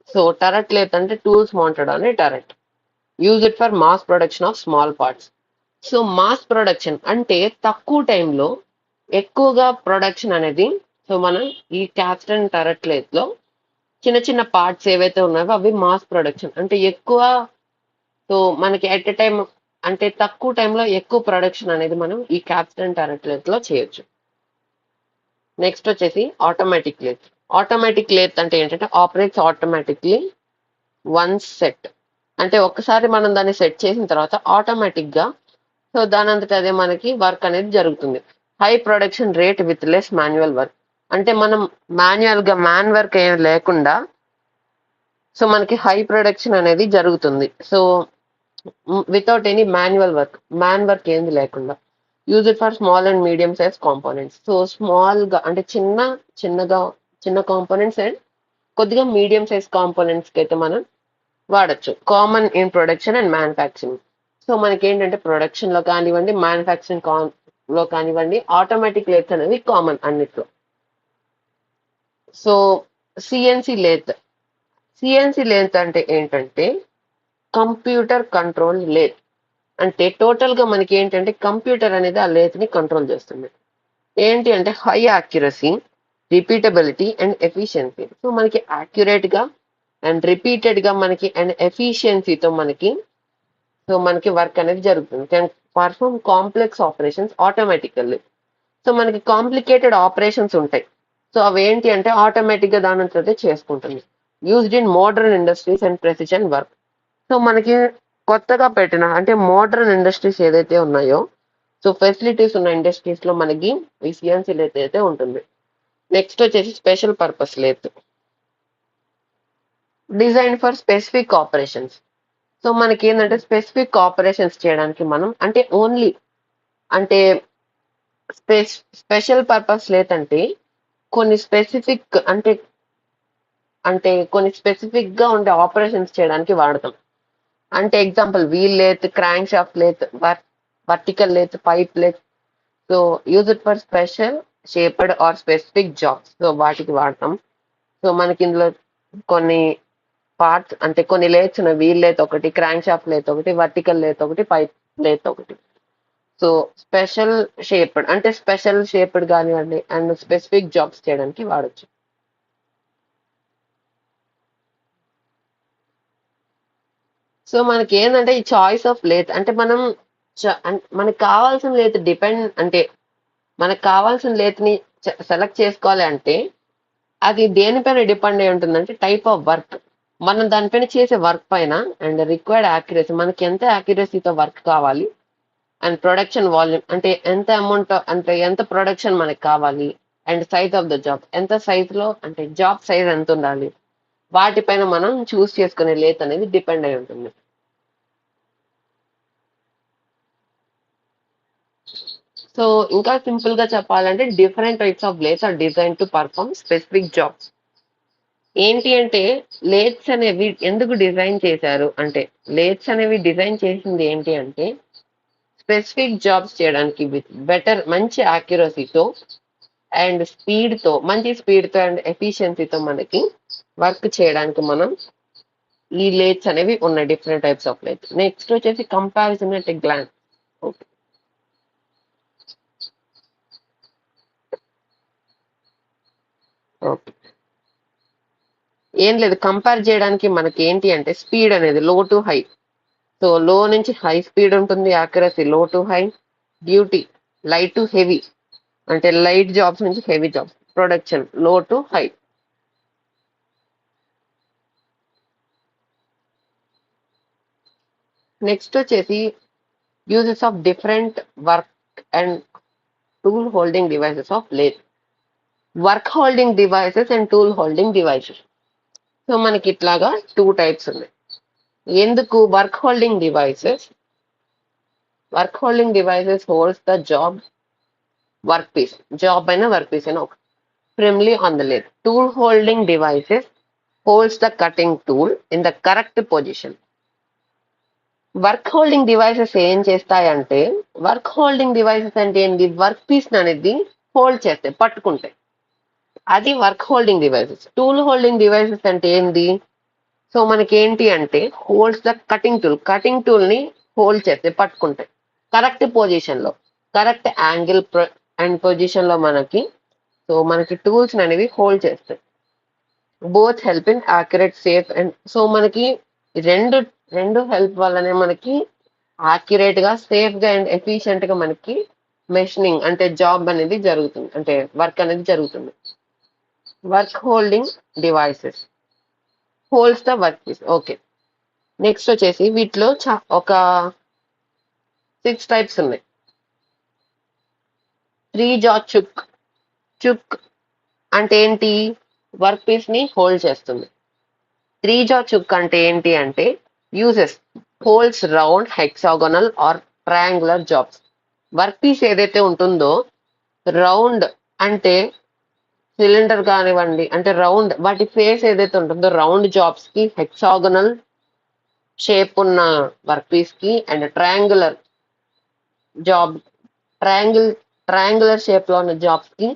So turret lathe అంటే tools mounted on a turret. Use it for mass production of small parts. So mass production అంటే తక్కువ టైంలో ఎక్కువగా ప్రొడక్షన్ అనేది. సో మనం ఈ క్యాప్స్టన్ టరట్ లేత్ లో చిన్న చిన్న పార్ట్స్ ఏవైతే ఉన్నాయో అవి మాస్ ప్రొడక్షన్, అంటే ఎక్కువ. సో మనకి ఎట్ ఎ టైం, అంటే తక్కువ టైంలో ఎక్కువ ప్రొడక్షన్ అనేది మనం ఈ క్యాప్స్టన్ టరట్ లేత్ లో చేయొచ్చు. నెక్స్ట్ వచ్చేసి ఆటోమేటిక్ లేత్. ఆటోమేటిక్ లేత్ అంటే ఏంటంటే ఆపరేట్స్ ఆటోమేటిక్లీ వన్స్ సెట్. అంటే ఒక్కసారి మనం దాన్ని సెట్ చేసిన తర్వాత ఆటోమేటిక్ గా సో దాని అంతటా అదే మనకి వర్క్ అనేది జరుగుతుంది. High production rate with less manual work. అంటే మనం మ్యాన్ వర్క్ ఏం లేకుండా సో మనకి హై ప్రొడక్షన్ అనేది జరుగుతుంది. So without any man work ఏంది లేకుండా. Use it for small and medium size components. So small గా అంటే చిన్న కాంపోనెంట్స్ అండ్ కొద్దిగా మీడియం సైజ్ కాంపోనెంట్స్ కి అయితే మనం వాడచ్చు. Common in production and manufacturing. So మనకి ఏంటంటే ప్రొడక్షన్ లో కానివ్వండి, మ్యానుఫ్యాక్చరింగ్ లో కానివ్వండి, ఆటోమేటిక్ లేత్స్ అనేవి కామన్ అన్నిట్లో. So CNC lathe. CNC lathe అంటే ఏంటంటే కంప్యూటర్ కంట్రోల్ లేత్. అంటే టోటల్ గా మనకి ఏంటంటే కంప్యూటర్ అనేది ఆ లేత్ ని కంట్రోల్ చేస్తుంది. ఏంటి అంటే high accuracy, repeatability and efficiency. So మనకి యాక్యురేట్ గా అండ్ రిపీటెడ్ గా మనకి అండ్ ఎఫిషియన్సీతో మనకి వర్క్ అనేది జరుగుతుంది. Can perform complex operations automatically. So మనకి కాంప్లికేటెడ్ ఆపరేషన్స్ ఉంటాయి. సో అవి ఏంటి అంటే ఆటోమేటిక్ గా దాని అదే చేసుకుంటుంది. Used in modern industries and precision work. So మనకి కొత్తగా పెట్టిన అంటే మోడర్న్ ఇండస్ట్రీస్ ఏదైతే ఉన్నాయో, సో ఫెసిలిటీస్ ఉన్న ఇండస్ట్రీస్ లో మనకి ఈ సిఎన్సీ లేత్ అయితే ఉంటుంది. నెక్స్ట్ వచ్చేసి special purpose lathe. Design for specific operations. So మనకి ఏంటంటే స్పెసిఫిక్ ఆపరేషన్స్ చేయడానికి మనం అంటే ఓన్లీ అంటే స్పెషల్ పర్పస్ లేదంటే కొన్ని స్పెసిఫిక్ అంటే అంటే కొన్ని స్పెసిఫిక్ గా ఉండే ఆపరేషన్స్ చేయడానికి వాడతాం. అంటే example wheel lathe, crank shaft lathe, vertical lathe, pipe lathe. So use it for special shaped or specific jobs. So వాటికి వాడతాం. సో మనకి ఇందులో కొన్ని పార్ట్స్ అంటే కొన్ని లేత్స్ ఉన్నాయి. వీల్ లేత్ ఒకటి, క్రాంక్ షాఫ్ట్ లేత్ ఒకటి, వర్టికల్ లేత్ ఒకటి, పైప్ లేత్ ఒకటి. సో స్పెషల్ షేప్డ్ కానివ్వండి అండ్ స్పెసిఫిక్ జాబ్స్ చేయడానికి వాడచ్చు. సో మనకి ఏంటంటే ఈ చాయిస్ ఆఫ్ లేత్ అంటే మనకి కావాల్సిన లేత్ డిపెండ్ అంటే మనకు కావాల్సిన లేత్ని సెలెక్ట్ చేసుకోవాలి అంటే అది దేనిపైన డిపెండ్ అయి ఉంటుందంటే టైప్ ఆఫ్ వర్క్. మనం దానిపైన చేసే వర్క్ పైన అండ్ రిక్వైర్డ్ యాక్యురసీ, మనకి ఎంత యాక్యురసీతో వర్క్ కావాలి, అండ్ ప్రొడక్షన్ వాల్యూమ్ అంటే ఎంత అమౌంట్ అంటే ఎంత ప్రొడక్షన్ మనకి కావాలి, and size of the job ఎంత సైజ్ లో అంటే జాబ్ సైజ్ ఎంత ఉండాలి, వాటిపైన మనం చూస్ చేసుకునే లేత్ అనేది డిపెండ్ అయి ఉంటుంది. సో ఇంకా సింపుల్ గా చెప్పాలంటే different types of lathes are designed to perform specific jobs. ఏంటి అంటే లేత్స్ అనేవి ఎందుకు డిజైన్ చేశారు అంటే, లేత్స్ అనేవి డిజైన్ చేసింది ఏంటి అంటే స్పెసిఫిక్ జాబ్స్ చేయడానికి విత్ బెటర్ మంచి యాక్యురసీతో అండ్ స్పీడ్తో, మంచి స్పీడ్తో అండ్ ఎఫిషియన్సీతో మనకి వర్క్ చేయడానికి మనం ఈ లేత్స్ అనేవి ఉన్నాయి, different types of lathes. Next వచ్చేసి కంపారిజన్ అంటే గ్లాన్స్. ఓకే, ఓకే, ఏం లేదు, కంపేర్ చేయడానికి మనకి ఏంటి అంటే స్పీడ్ అనేది లో టు హై. సో లో నుంచి హై స్పీడ్ ఉంటుంది, accuracy low to high, duty light to heavy అంటే లైట్ జాబ్స్ నుంచి heavy jobs, production low to high. Next వచ్చేసి uses of different work and tool holding devices of lathe. Work holding devices and tool holding devices. So మనకి ఇట్లాగా టూ టైప్స్ ఉన్నాయి. ఎందుకు work holding devices? Work holding devices holds the job work piece, job అయినా వర్క్ పీస్ అయినా ఒక firmly on the lid. Tool holding devices holds the cutting tool in the correct position. Work holding devices ఏం చేస్తాయంటే, వర్క్ హోల్డింగ్ డివైసెస్ అంటే ఏంటి, వర్క్ పీస్ అనేది హోల్డ్ చేస్తాయి, పట్టుకుంటాయి, అది work holding devices. Tool holding devices అంటే ఏంటి, సో మనకి ఏంటి అంటే holds the cutting tool, cutting tool ని హోల్డ్ చేస్తాయి, పట్టుకుంటాయి కరెక్ట్ పొజిషన్ లో, కరెక్ట్ యాంగిల్ అండ్ పొజిషన్ లో మనకి, సో మనకి టూల్స్ అనేవి హోల్డ్ చేస్తాయి. Both help in accurate safe and, so మనకి రెండు రెండు హెల్ప్ వల్లనే మనకి యాక్యురేట్ గా, సేఫ్ గా అండ్ ఎఫిషియెంట్ గా మనకి మెషినింగ్ అంటే జాబ్ అనేది జరుగుతుంది, అంటే వర్క్ అనేది జరుగుతుంది. Work holding devices holds the work piece. Okay, next వచ్చేసి వీటిలో ఒక 6 టైప్స్ ఉన్నాయి. 3 jaw చుక్. చుక్ అంటే ఏంటి, వర్క్ పీస్ ని హోల్డ్ చేస్తుంది. 3 jaw చుక్ అంటే ఏంటి అంటే uses holds round, hexagonal or triangular jobs. Work piece ఏదైతే ఉంటుందో రౌండ్ అంటే సిలిండర్ కానివ్వండి, అంటే రౌండ్, వాటి ఫేస్ ఏదైతే ఉంటుందో రౌండ్ జాబ్స్ కి, హెక్సాగోనల్ షేప్ ఉన్న వర్క్ పీస్ కి, and triangular job, triangle triangular shape లో ఉన్న జాబ్స్ కి.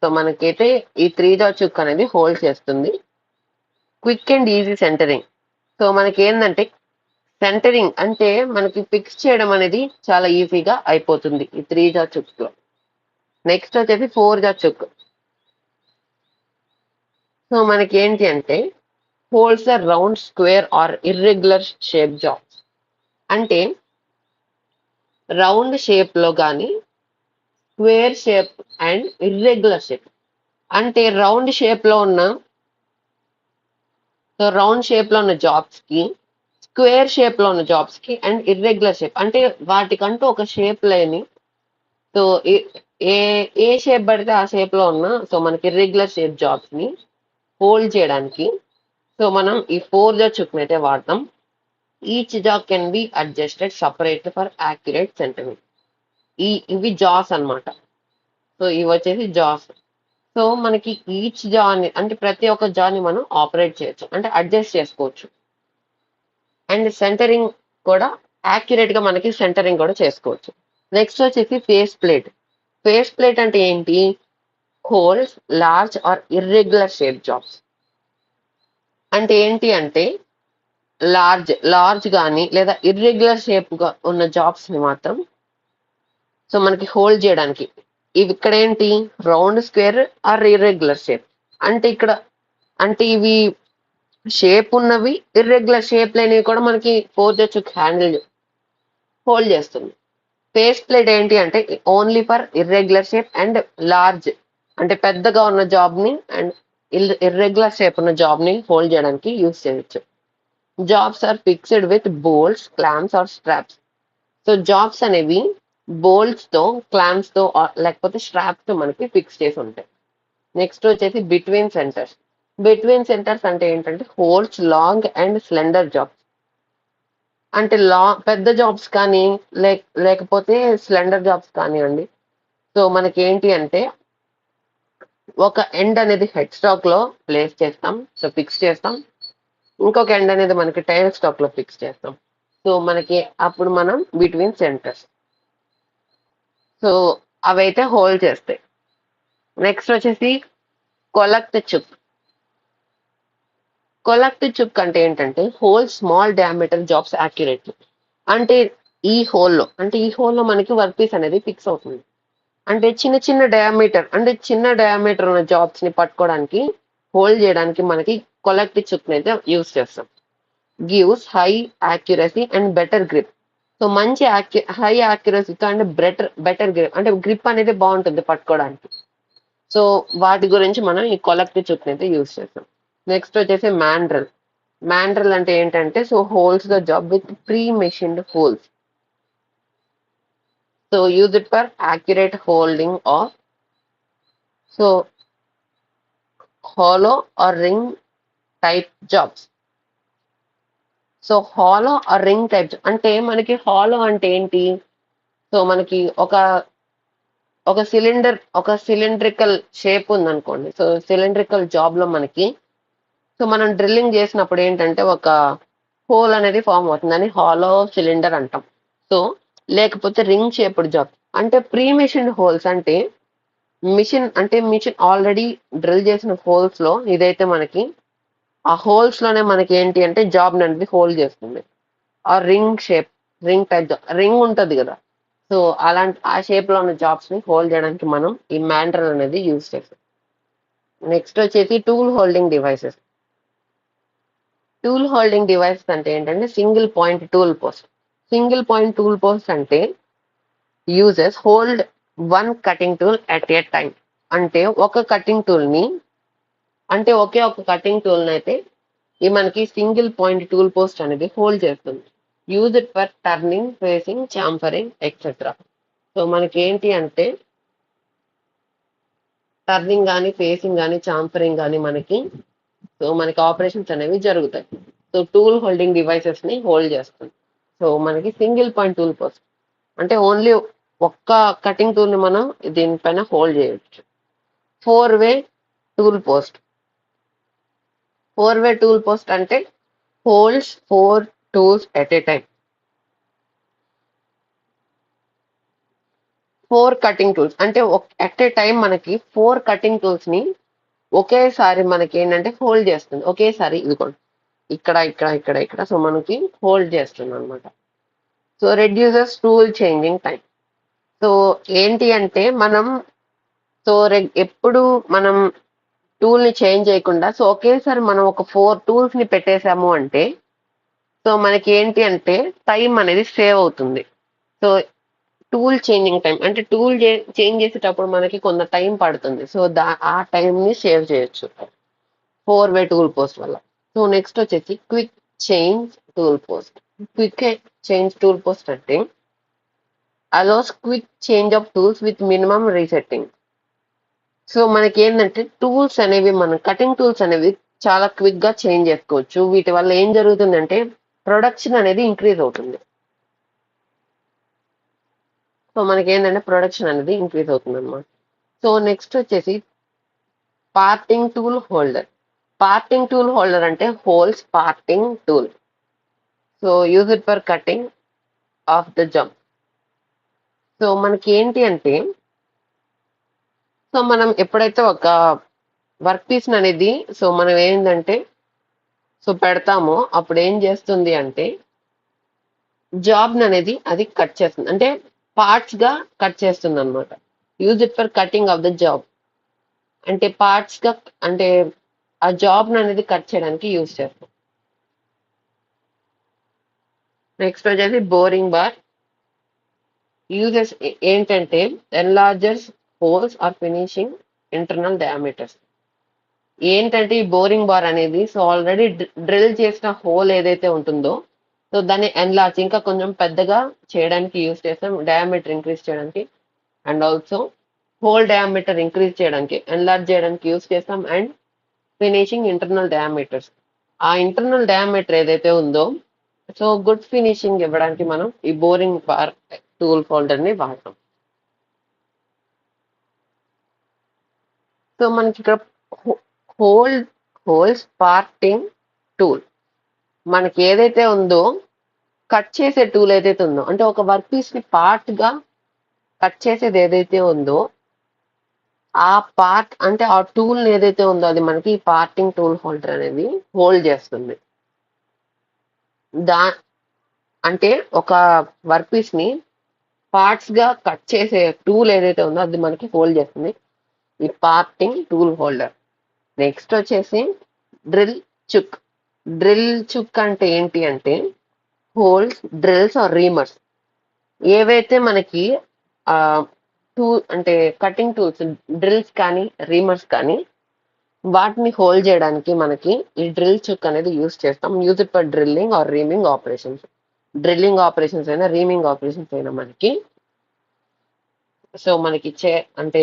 సో మనకైతే ఈ 3 jaw చుక్ అనేది హోల్డ్ చేస్తుంది. Quick and easy centering. So మనకి ఏంటంటే సెంటరింగ్ అంటే మనకి ఫిక్స్ చేయడం అనేది చాలా ఈజీగా అయిపోతుంది ఈ 3 jaw చుక్ లో. నెక్స్ట్ వచ్చేసి 4 jaw చుక్. సో మనకి ఏంటి అంటే holds the round, square or irregular shape jobs. అంటే రౌండ్ షేప్ లో కానీ, square shape and irregular shape. అంటే రౌండ్ షేప్ లో ఉన్న, సో రౌండ్ షేప్ లో ఉన్న జాబ్స్ కి, స్క్వేర్ షేప్ లో ఉన్న జాబ్స్ కి, అండ్ ఇర్రెగ్యులర్ షేప్ అంటే వాటికంటూ ఒక షేప్ లేని, సో ఏ ఏ షేప్ పడితే ఆ షేప్ లో ఉన్న, సో మనకి ఇర్రెగ్యులర్ షేప్ జాబ్స్ ని హోల్డ్ చేయడానికి సో మనం ఈ 4 jaw చుక్ అయితే వాడతాం. Each jaw can be adjusted separate for accurate centering. ఇవి జాస్ అన్నమాట. సో ఇవి వచ్చేసి జాస్. సో మనకి ఈచ్ జాని అంటే ప్రతి ఒక్క జాని మనం ఆపరేట్ చేయొచ్చు, అంటే అడ్జస్ట్ చేసుకోవచ్చు. అండ్ సెంటరింగ్ కూడా యాక్యురేట్ గా మనకి సెంటరింగ్ కూడా చేసుకోవచ్చు. నెక్స్ట్ వచ్చేసి ఫేస్ ప్లేట్. ఫేస్ ప్లేట్ అంటే ఏంటి, holds large or irregular shape jobs. అంటే ఏంటి అంటే లార్జ్ కానీ లేదా ఇర్రెగ్యులర్ షేప్ గా ఉన్న జాబ్స్ ని మాత్రం సో మనకి హోల్డ్ చేయడానికి. ఇవి ఇక్కడ ఏంటి round, square or irregular shape. అంటే ఇక్కడ అంటే ఇవి షేప్ ఉన్నవి, ఇర్రెగ్యులర్ షేప్ లేనివి కూడా మనకి 4 jaw చుక్ హ్యాండిల్ హోల్డ్ చేస్తుంది. ఫేస్ ప్లేట్ ఏంటి అంటే only for irregular shape and large, అంటే పెద్దగా ఉన్న జాబ్ ని అండ్ ఇర్రెగ్యులర్ షేప్ ఉన్న జాబ్ ని హోల్డ్ చేయడానికి యూస్ చేయొచ్చు. Jobs are fixed with bolts, clamps or straps. So jobs అనేవి బోల్ట్స్ తో, క్లాంప్స్ తో లేకపోతే స్ట్రాప్స్ తో మనకి ఫిక్స్ చేసి ఉంటాయి. నెక్స్ట్ వచ్చేసి బిట్వీన్ సెంటర్స్. బిట్వీన్ సెంటర్స్ అంటే ఏంటంటే holds long and slender jobs, అంటే పెద్ద జాబ్స్ కానీ లేకపోతే స్లెండర్ జాబ్స్ కానివ్వండి. సో మనకి ఏంటి అంటే ఒక ఎండ్ అనేది హెడ్ స్టాక్ లో ప్లేస్ చేస్తాం, సో ఫిక్స్ చేస్తాం. ఇంకొక ఎండ్ అనేది మనకి టైల్ స్టాక్ లో ఫిక్స్ చేస్తాం. సో మనకి అప్పుడు మనం బిట్వీన్ సెంటర్స్, సో అవైతే హోల్డ్ చేస్తాయి. నెక్స్ట్ వచ్చేసి కొలక్ట్ చుక్. కొలక్ట్ చుక్ అంటే ఏంటంటే whole small diameter jobs accurately, అంటే ఈ హోల్లో మనకి వర్క్ పీస్ అనేది ఫిక్స్ అవుతుంది. అంటే చిన్న డయామీటర్ ఉన్న జాబ్స్ ని పట్టుకోవడానికి, హోల్డ్ చేయడానికి మనకి కొలెక్ట్ చుక్ అయితే యూస్ చేస్తాం. Gives high accuracy and better grip. So మంచి హై యాక్యురసీతో అండ్ బెటర్ గ్రిప్, అంటే గ్రిప్ అనేది బాగుంటుంది పట్టుకోవడానికి. సో వాటి గురించి మనం ఈ కొలెక్ట్ చుక్ అయితే యూస్ చేస్తాం. నెక్స్ట్ వచ్చేసి మ్యాండ్రల్. మ్యాండ్రల్ అంటే ఏంటంటే so holds the job with pre machined holes. So use it for accurate holding of so hollow or ring type jobs. So hollow or ring type అంటే మనకి హాలో అంటే ఏంటి, సో మనకి ఒక సిలిండ్రికల్ షేప్ ఉందనుకోండి. సో సిలిండ్రికల్ జాబ్ లో మనకి, సో మనం డ్రిల్లింగ్ చేసినప్పుడు ఏంటంటే ఒక హోల్ అనేది ఫామ్ అవుతుంది, అని హాలో సిలిండర్ అంటాం. సో లేకపోతే రింగ్ షేప్డ్ జాబ్ అంటే ప్రీ మెషిన్డ్ హోల్స్, అంటే మిషన్ ఆల్రెడీ డ్రిల్ చేసిన హోల్స్ లో ఇదైతే మనకి ఆ హోల్స్ లోనే మనకి ఏంటి అంటే జాబ్ అనేది హోల్డ్ చేస్తుంది. ఆ రింగ్ టైప్ రింగ్ ఉంటది కదా, సో అలాంటి ఆ షేప్ లో ఉన్న జాబ్స్ ని హోల్డ్ చేయడానికి మనం ఈ మ్యాండ్రల్ అనేది యూజ్ చేస్తాం. నెక్స్ట్ వచ్చేసి tool holding devices. Tool holding devices అంటే ఏంటంటే single point tool post. Single point tool post అంటే uses hold one cutting tool at a time. అంటే ఒక కటింగ్ టూల్ ని, అంటే ఒకే ఒక కటింగ్ టూల్ అయితే ఈ మనకి సింగిల్ పాయింట్ టూల్ పోస్ట్ అనేది హోల్డ్ చేస్తుంది. Use it for turning, facing, chamfering etcetera. So మనకి ఏంటి అంటే టర్నింగ్ కానీ, ఫేసింగ్ కానీ, చాంఫరింగ్ కానీ మనకి ఆపరేషన్స్ అనేవి జరుగుతాయి. సో టూల్ హోల్డింగ్ డివైసెస్ ని హోల్డ్ చేస్తుంది. సో మనకి సింగిల్ పాయింట్ టూల్ పోస్ట్ అంటే ఓన్లీ ఒక్క కటింగ్ టూల్ ని మనం దీనిపైన హోల్డ్ చేయొచ్చు. 4-way tool post. 4-way tool post అంటే holds 4 tools at a time. 4 cutting tools అంటే ఎట్ ఏ టైం మనకి 4 కటింగ్ టూల్స్ ని ఒకేసారి మనకి ఏంటంటే హోల్డ్ చేస్తుంది. ఒకేసారి ఇదిగోండి ఇక్కడ ఇక్కడ ఇక్కడ ఇక్కడ సో మనకి హోల్డ్ చేస్తుంది అనమాట. So reduces tool changing time. So ఏంటి అంటే సో ఎప్పుడు మనం టూల్ ని చేంజ్ చేయకుండా, సో ఒకేసారి మనం ఒక 4 టూల్స్ ని పెట్టేసాము అంటే సో మనకి ఏంటి అంటే టైం అనేది సేవ్ అవుతుంది. సో టూల్ చేంజింగ్ టైం అంటే టూల్ చేంజ్ చేసేటప్పుడు మనకి కొంత టైం పడుతుంది. సో ఆ టైం ని సేవ్ చేయొచ్చు 4-way టూల్ పోస్ట్ వల్ల. సో నెక్స్ట్ వచ్చేసి quick change tool post. Quick change tool post అంటే allows quick change of tools with minimum resetting. So మనకి ఏంటంటే టూల్స్ అనేవి, మనం కటింగ్ టూల్స్ అనేవి చాలా క్విక్ గా చేంజ్ చేసుకోవచ్చు. వీటి వల్ల ఏం జరుగుతుందంటే ప్రొడక్షన్ అనేది ఇంక్రీజ్ అవుతుంది. సో మనకి ఏంటంటే ప్రొడక్షన్ అనేది ఇంక్రీజ్ అవుతుంది అనమాట. సో నెక్స్ట్ వచ్చేసి parting tool holder. Parting tool holder అంటే holds parting tool. So use it for cutting off the jump. So మనకి ఏంటి అంటే సో మనం ఎప్పుడైతే ఒక వర్క్ పీస్ అనేది సో మనం ఏంటంటే సో పెడతామో అప్పుడు ఏం చేస్తుంది అంటే జాబ్ అనేది అది కట్ చేస్తుంది, అంటే పార్ట్స్ గా కట్ చేస్తుంది అనమాట. Use it for cutting off the job అంటే పార్ట్స్ గా, అంటే ఆ జాబ్ అనేది కట్ చేయడానికి యూజ్ చేస్తాం. నెక్స్ట్ వచ్చేసి బోరింగ్ బార్. యూజెస్ ఏంటంటే enlargers holes or finishing internal diameters. ఏంటంటే ఈ బోరింగ్ బార్ అనేది సో ఆల్రెడీ డ్రిల్ చేసిన హోల్ ఏదైతే ఉంటుందో సో దాన్ని ఎన్లార్జ్ ఇంకా కొంచెం పెద్దగా చేయడానికి యూజ్ చేస్తాం, డయామీటర్ ఇంక్రీజ్ చేయడానికి. And also whole diameter increase చేయడానికి ఎన్లార్జ్ చేయడానికి యూజ్ చేస్తాం. అండ్ ఫినిషింగ్ ఇంటర్నల్ డయామీటర్స్, ఆ ఇంటర్నల్ డయామీటర్ ఏదైతే ఉందో సో గుడ్ ఫినిషింగ్ ఇవ్వడానికి మనం ఈ బోరింగ్ బార్ టూల్ హోల్డర్ ని వాడతాం. సో మనకి ఇక్కడ హోల్ హోల్స్ పార్టింగ్ టూల్, మనకి ఏదైతే ఉందో కట్ చేసే టూల్ ఏదైతే ఉందో అంటే ఒక వర్క్ పీస్ ని పార్ట్ గా కట్ చేసేది ఏదైతే ఉందో ఆ పార్ట్ అంటే ఆ టూల్ ఏదైతే ఉందో అది మనకి పార్టింగ్ టూల్ హోల్డర్ అనేది హోల్డ్ చేస్తుంది. దా అంటే ఒక వర్క్ పీస్ ని పార్ట్స్ గా కట్ చేసే టూల్ ఏదైతే ఉందో అది మనకి హోల్డ్ చేస్తుంది, ఈ పార్టింగ్ టూల్ హోల్డర్. నెక్స్ట్ వచ్చేసి డ్రిల్ చుక్. డ్రిల్ చుక్ అంటే ఏంటి అంటే హోల్స్ డ్రిల్స్ ఆర్ రీమర్స్, ఏవైతే మనకి ఆ టూల్ అంటే కటింగ్ టూల్స్ డ్రిల్స్ కానీ రీమర్స్ కానీ వాటిని హోల్డ్ చేయడానికి మనకి ఈ డ్రిల్ చుక్ అనేది యూస్ చేస్తాం. Use it for drilling or reaming operations. Drilling operations అయినా రీమింగ్ ఆపరేషన్స్ అయినా మనకి సో మనకి అంటే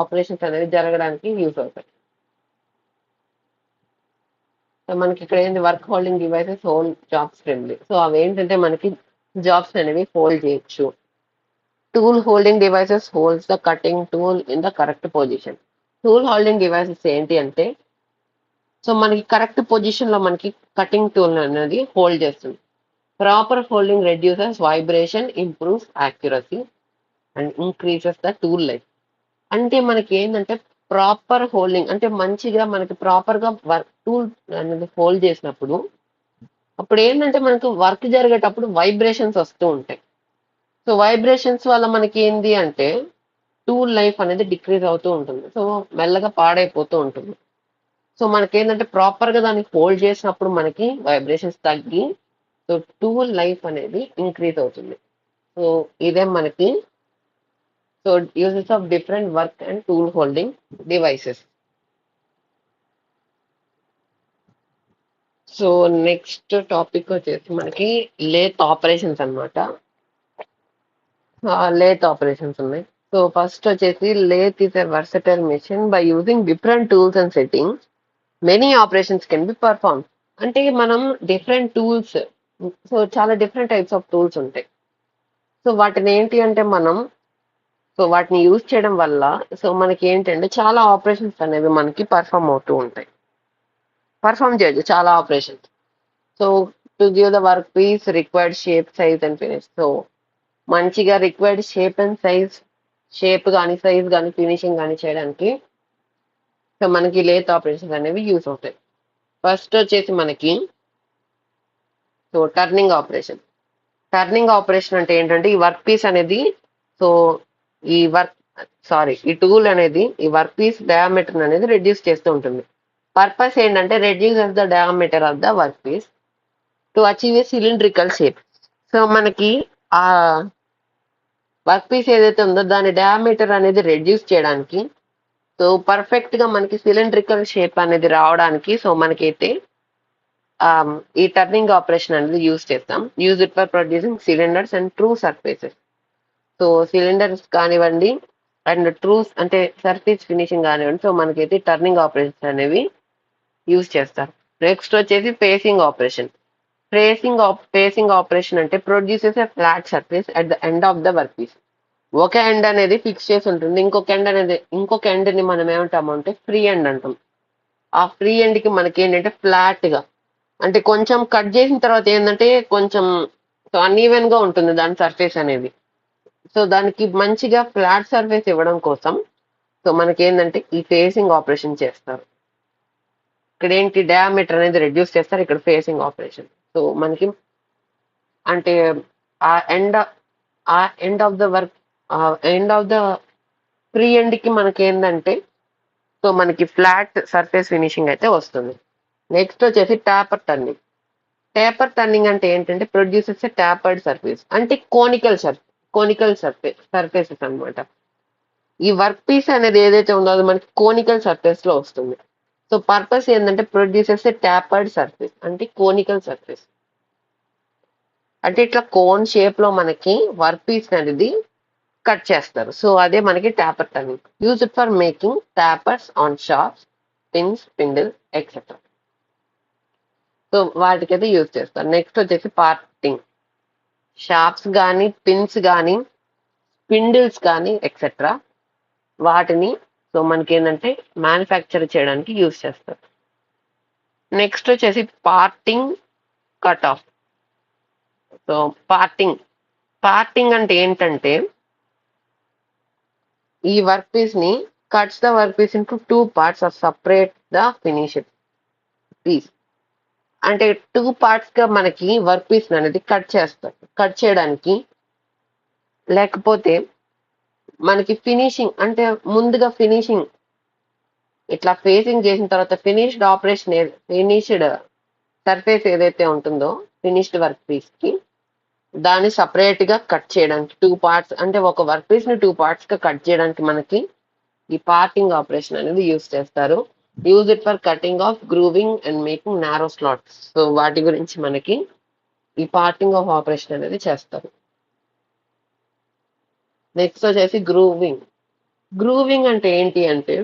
ఆపరేషన్స్ అనేది జరగడానికి యూజ్ అవుతాయి. సో మనకి ఇక్కడ ఏంటి work holding devices whole jobs friendly. So అవి ఏంటంటే మనకి జాబ్స్ అనేవి హోల్డ్ చేయొచ్చు. Tool holding devices holds the cutting tool in the correct position. Tool holding devices ఏంటి అంటే సో మనకి కరెక్ట్ పొజిషన్ లో మనకి కటింగ్ టూల్ అనేది హోల్డ్ చేస్తుంది. Proper holding reduces vibration, improves accuracy and increases the tool life. అంటే మనకి ఏంటంటే ప్రాపర్ హోల్డింగ్ అంటే మంచిగా మనకి ప్రాపర్ గా వర్క్ టూల్ అనేది హోల్డ్ చేసినప్పుడు అప్పుడు ఏంటంటే మనకు వర్క్ జరిగేటప్పుడు వైబ్రేషన్స్ వస్తూ ఉంటాయి. సో వైబ్రేషన్స్ వల్ల మనకి ఏంది అంటే టూల్ లైఫ్ అనేది డిక్రీజ్ అవుతూ ఉంటుంది, సో మెల్లగా పాడైపోతూ ఉంటుంది. సో మనకి ఏంటంటే ప్రాపర్ గా దాన్ని హోల్డ్ చేసినప్పుడు మనకి వైబ్రేషన్స్ తగ్గి సో టూల్ లైఫ్ అనేది ఇంక్రీజ్ అవుతుంది. సో ఇదే మనకి so uses of different work and tool holding devices. So next topic వచ్చేసి మనకి లేత్ ఆపరేషన్స్ అన్నమాట. లేత్ ఆపరేషన్స్ ఉన్నాయి. సో ఫస్ట్ వచ్చేసి lathe is a versatile machine by using different tools and settings many operations can be perform. అంటే మనం డిఫరెంట్ టూల్స్ సో చాలా డిఫరెంట్ టైప్స్ ఆఫ్ టూల్స్ ఉంటాయి. సో వాటిని ఏంటి అంటే మనం సో వాటిని యూజ్ చేయడం వల్ల సో మనకి ఏంటంటే చాలా ఆపరేషన్స్ అనేవి మనకి పర్ఫామ్ అవుతూ ఉంటాయి, పర్ఫామ్ చేయొచ్చు చాలా operations. So to give the work piece required shape, size and finish. So మంచిగా required shape and size, shape కానీ సైజ్ కానీ ఫినిషింగ్ కానీ చేయడానికి సో మనకి లేత్ ఆపరేషన్స్ అనేవి యూస్ అవుతాయి. ఫస్ట్ వచ్చేసి మనకి so turning operation. Turning operation అంటే ఏంటంటే ఈ వర్క్ పీస్ అనేది సో ఈ వర్క్ ఈ టూల్ అనేది ఈ వర్క్ పీస్ డయామీటర్ అనేది రెడ్యూస్ చేస్తూ ఉంటుంది. పర్పస్ ఏంటంటే reduces the diameter of the work piece to achieve a cylindrical shape. So మనకి ఆ వర్క్ పీస్ ఏదైతే ఉందో దాని డయామీటర్ అనేది రెడ్యూస్ చేయడానికి సో పర్ఫెక్ట్ గా మనకి సిలిండ్రికల్ షేప్ అనేది రావడానికి సో మనకైతే ఈ టర్నింగ్ ఆపరేషన్ అనేది యూజ్ చేస్తాం. Use it for producing cylinders and true surfaces. So cylinders కానివ్వండి అండ్ ట్రూస్ అంటే సర్ఫేస్ ఫినిషింగ్ కానివ్వండి సో మనకైతే టర్నింగ్ ఆపరేషన్స్ అనేవి యూజ్ చేస్తారు. నెక్స్ట్ వచ్చేసి ఫేసింగ్ ఆపరేషన్. ఫేసింగ్ ఆపరేషన్ అంటే produces a flat surface at the end of the work piece. ఒక ఎండ్ అనేది ఫిక్స్ చేసి ఉంటుంది, ఇంకొక ఎండ్ ని మనం ఏమంటాము అంటే ఫ్రీ ఎండ్ అంటాం. ఆ ఫ్రీ ఎండ్ కి మనకి ఏంటంటే ఫ్లాట్ గా అంటే కొంచెం కట్ చేసిన తర్వాత ఏంటంటే కొంచెం అన్ఈవెన్ గా ఉంటుంది దాని సర్ఫేస్ అనేది. సో దానికి మంచిగా ఫ్లాట్ సర్ఫేస్ ఇవ్వడం కోసం సో మనకి ఏంటంటే ఈ ఫేసింగ్ ఆపరేషన్ చేస్తారు. ఇక్కడ ఏంటి డయామీటర్ అనేది రెడ్యూస్ చేస్తారు, ఇక్కడ ఫేసింగ్ ఆపరేషన్. సో మనకి అంటే ఆ ఎండ్ ఆ end of the work end of the free end కి మనకి ఏంటంటే సో మనకి ఫ్లాట్ సర్ఫేస్ ఫినిషింగ్ అయితే వస్తుంది. నెక్స్ట్ వచ్చేసి టాపర్ టర్నింగ్. టేపర్ టర్నింగ్ అంటే ఏంటంటే ప్రొడ్యూసెస్ టాపర్డ్ సర్ఫేస్ అంటే కోనికల్ సర్ఫేసెస్ అన్నమాట. ఈ వర్క్ పీస్ అనేది ఏదైతే ఉందో అది మనకి కోనికల్ సర్ఫేస్ లో వస్తుంది. సో పర్పస్ ఏంటంటే ప్రొడ్యూసెస్ టాపర్డ్ సర్ఫేస్ అంటే కోనికల్ సర్ఫేస్. అంటే ఇట్లా కోన్ షేప్ లో మనకి వర్క్ పీస్ అనేది కట్ చేస్తారు. సో అదే మనకి taper turning. Use it for making tapers on shafts, pins, spindle etcetera. So వాటికైతే యూజ్ చేస్తారు. నెక్స్ట్ వచ్చేసి పార్టింగ్. షాప్స్ కానీ, పిన్స్ కానీ, స్పిండిల్స్ కానీ ఎక్సెట్రా వాటిని సో మనకి ఏంటంటే మ్యానుఫ్యాక్చర్ చేయడానికి యూజ్ చేస్తారు. నెక్స్ట్ వచ్చేసి parting, cut off. So parting అంటే ఏంటంటే ఈ వర్క్ పీస్ ని cuts the work piece into two parts of separate the finished piece. అంటే టూ పార్ట్స్ గా మనకి వర్క్ పీస్ అనేది కట్ చేస్తారు. కట్ చేయడానికి లేకపోతే మనకి ఫినిషింగ్ అంటే ముందుగా ఫినిషింగ్ ఇట్లా ఫేసింగ్ చేసిన తర్వాత ఫినిష్డ్ సర్ఫేస్ ఏదైతే ఉంటుందో ఫినిష్డ్ వర్క్ పీస్ కి దాన్ని సపరేట్ గా కట్ చేయడానికి టూ పార్ట్స్ అంటే ఒక వర్క్ పీస్ ని టూ పార్ట్స్ గా కట్ చేయడానికి మనకి ఈ పార్టింగ్ ఆపరేషన్ అనేది యూజ్ చేస్తారు. Use it for cutting of, grooving and making narrow slots. So వాటి గురించి మనకి ఈ పార్టింగ్ ఆఫ్ ఆపరేషన్ అనేది చేస్తారు. నెక్స్ట్ వచ్చేసి గ్రూవింగ్. గ్రూవింగ్ అంటే ఏంటి అంటే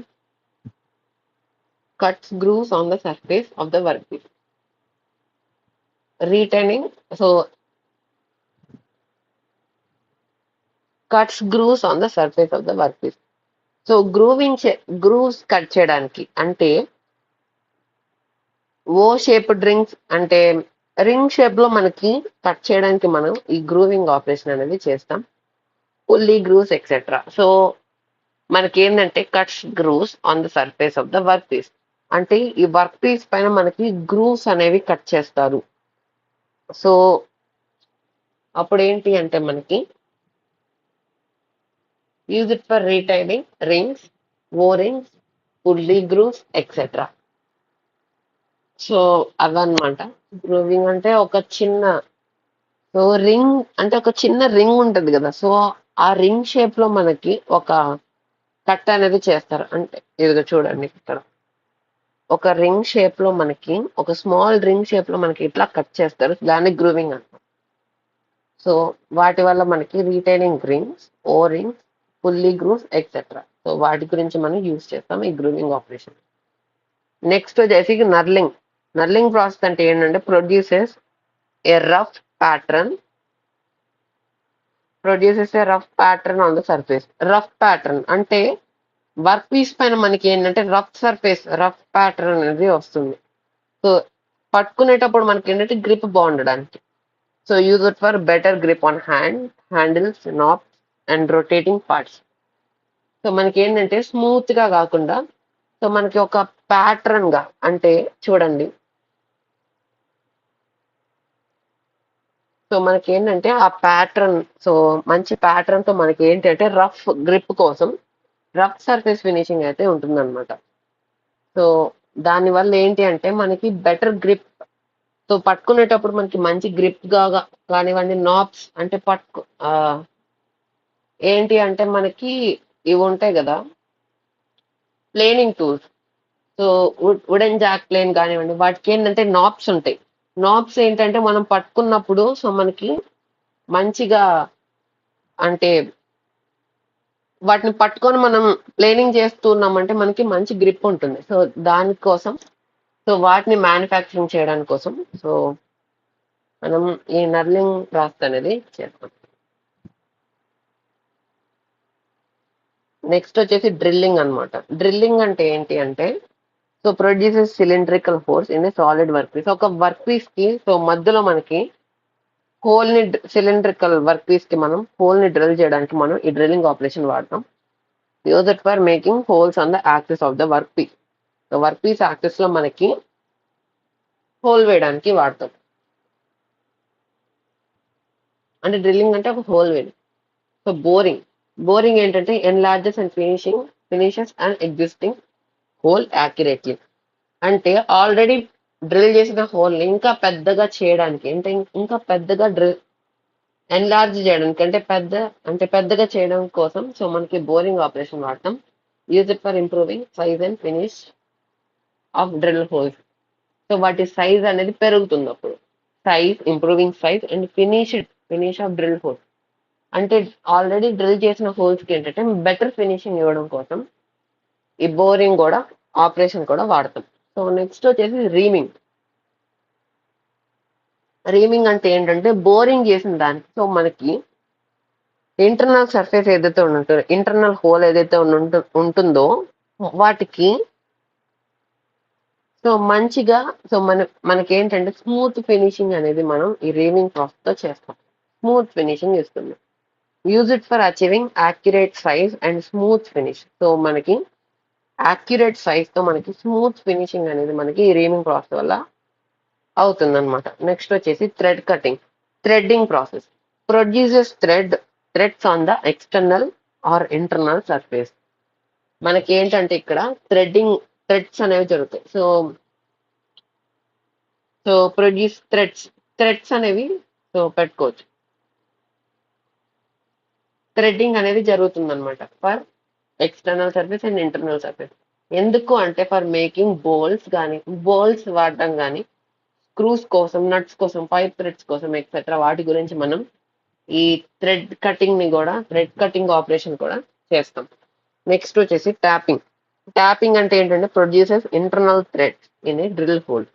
cuts grooves on the surface of the work piece retaining. So cuts grooves on the surface of the work piece. So grooves cut చేయడానికి అంటే ఓ షేప్డ్ రింగ్స్ అంటే రింగ్ షేప్ లో మనకి కట్ చేయడానికి మనం ఈ గ్రూవింగ్ ఆపరేషన్ అనేది చేస్తాం. Pulley grooves etcetera. సో మనకి ఏంటంటే cuts grooves on the surface of the work piece అంటే ఈ వర్క్ పీస్ పైన మనకి గ్రూవ్స్ అనేవి కట్ చేస్తారు. సో అప్పుడు ఏంటి అంటే మనకి use it for retaining rings, O rings, pulley grooves etcetera. So అవన్నమాట. గ్రూవింగ్ అంటే ఒక చిన్న సో రింగ్ అంటే ఒక చిన్న రింగ్ ఉంటది కదా. సో ఆ రింగ్ షేప్ లో మనకి ఒక కట్ అనేది చేస్తారు. అంటే ఇదిగో చూడండి ఇక్కడ ఒక రింగ్ షేప్ లో మనకి ఒక స్మాల్ రింగ్ షేప్ లో మనకి ఇట్లా కట్ చేస్తారు. దాన్ని గ్రూవింగ్ అంటారు. సో వాటి వల్ల మనకి retaining rings, O rings, pulley grooves etcetera. So వాటి గురించి మనం యూజ్ చేస్తాం ఈ గ్రూవింగ్ ఆపరేషన్. నెక్స్ట్ వచ్చేసి నర్లింగ్. నర్లింగ్ ప్రాసెస్ అంటే ఏంటంటే a rough pattern on the surface. Rough pattern అంటే వర్క్ పీస్ పైన మనకి ఏంటంటే రఫ్ ప్యాటర్న్ అనేది వస్తుంది. సో పట్టుకునేటప్పుడు మనకి ఏంటంటే గ్రిప్ బాగుండడానికి. So use it for better grip on handles, knobs and rotating parts. So మనకి ఏంటంటే స్మూత్ గా కాకుండా సో మనకి ఒక ప్యాటర్న్ గా అంటే చూడండి. సో మనకి ఏంటంటే ఆ ప్యాటర్న్ సో మంచి ప్యాటర్న్ తో మనకి ఏంటంటే రఫ్ గ్రిప్ కోసం రఫ్ సర్ఫేస్ ఫినిషింగ్ అయితే ఉంటుందన్నమాట. సో దానివల్ల ఏంటి అంటే మనకి బెటర్ గ్రిప్ సో పట్టుకునేటప్పుడు మనకి మంచి గ్రిప్ గా కానివ్వండి. నాబ్స్ అంటే ఏంటి అంటే మనకి ఇవి ఉంటాయి కదా planing tools. So wooden jack plane కానివ్వండి వాటికి ఏంటంటే నాబ్స్ ఉంటాయి. నాబ్స్ ఏంటంటే మనం పట్టుకున్నప్పుడు సో మనకి మంచిగా అంటే వాటిని పట్టుకొని మనం ప్లేనింగ్ చేస్తున్నామంటే మనకి మంచి గ్రిప్ ఉంటుంది. సో దానికోసం సో వాటిని మ్యానుఫ్యాక్చరింగ్ చేయడానికి కోసం సో మనం ఈ నర్లింగ్ ప్రాసెస్ అనేది చేస్తాం. నెక్స్ట్ వచ్చేసి డ్రిల్లింగ్ అన్నమాట. డ్రిల్లింగ్ అంటే ఏంటి అంటే so produces cylindrical holes in a solid work piece. ఒక వర్క్ పీస్ కి సో మధ్యలో మనకి హోల్ ని సిలిండ్రికల్ వర్క్ పీస్ కి మనం హోల్ ని డ్రిల్ చేయడానికి మనం ఈ డ్రిల్లింగ్ ఆపరేషన్ వాడతాం. Use it for making holes on the axis of the work piece. So work piece axis లో మనకి హోల్ వేయడానికి వాడతాం. అంటే డ్రిల్లింగ్ అంటే ఒక హోల్ వేయడం. సో బోరింగ్ ఏంటంటే enlarges and finishes and existing hole accurately. అంటే ఆల్రెడీ డ్రిల్ చేసిన హోల్ ని ఇంకా పెద్దగా చేయడానికి అంటే ఇంకా పెద్దగా ఎన్లార్జ్ చేయడానికి పెద్దగా చేయడం కోసం సో మనకి బోరింగ్ ఆపరేషన్ వాడతాం. Use it for improving size and finish off drill holes. So వాటి సైజ్ అనేది పెరుగుతుంది అప్పుడు. Improving size and finish off drill holes. అంటే ఆల్రెడీ డ్రిల్ చేసిన హోల్స్ కి ఏంటంటే బెటర్ ఫినిషింగ్ ఇవ్వడం కోసం ఈ బోరింగ్ కూడా ఆపరేషన్ కూడా వాడతాం. సో నెక్స్ట్ వచ్చేసి రీమింగ్. రీమింగ్ అంటే ఏంటంటే బోరింగ్ చేసిన దానికి సో మనకి ఇంటర్నల్ సర్ఫేస్ ఏదైతే ఉంటుందో ఇంటర్నల్ హోల్ ఏదైతే ఉంటుందో వాటికి సో మంచిగా సో మనకి ఏంటంటే స్మూత్ ఫినిషింగ్ అనేది మనం ఈ రీమింగ్ ప్రాసెస్ తో చేస్తాం. స్మూత్ ఫినిషింగ్ ఇస్తుంది. Use it for achieving accurate size and smooth finish. So మనకి యాక్యురేట్ సైజ్ తో మనకి స్మూత్ ఫినిషింగ్ అనేది మనకి ఈ రీమింగ్ ప్రాసెస్ వల్ల అవుతుంది అనమాట. నెక్స్ట్ వచ్చేసి thread cutting. Threading process produces threads on the external or internal surface. మనకి ఏంటంటే ఇక్కడ థ్రెడ్స్ అనేవి జరుగుతాయి. సో ప్రొడ్యూస్ థ్రెడ్స్ అనేవి సో పెట్టుకోవచ్చు. థ్రెడ్డింగ్ అనేది జరుగుతుంది అనమాట for external surface and internal surface. ఎందుకు అంటే ఫర్ మేకింగ్ బోల్స్ వాడడం కానీ స్క్రూస్ కోసం, నట్స్ కోసం, పైప్ థ్రెడ్స్ కోసం ఎక్సెట్రా వాటి గురించి మనం ఈ థ్రెడ్ కటింగ్ ఆపరేషన్ కూడా చేస్తాం. నెక్స్ట్ వచ్చేసి ట్యాపింగ్. ట్యాపింగ్ అంటే ఏంటంటే produces internal threads in a drill whole.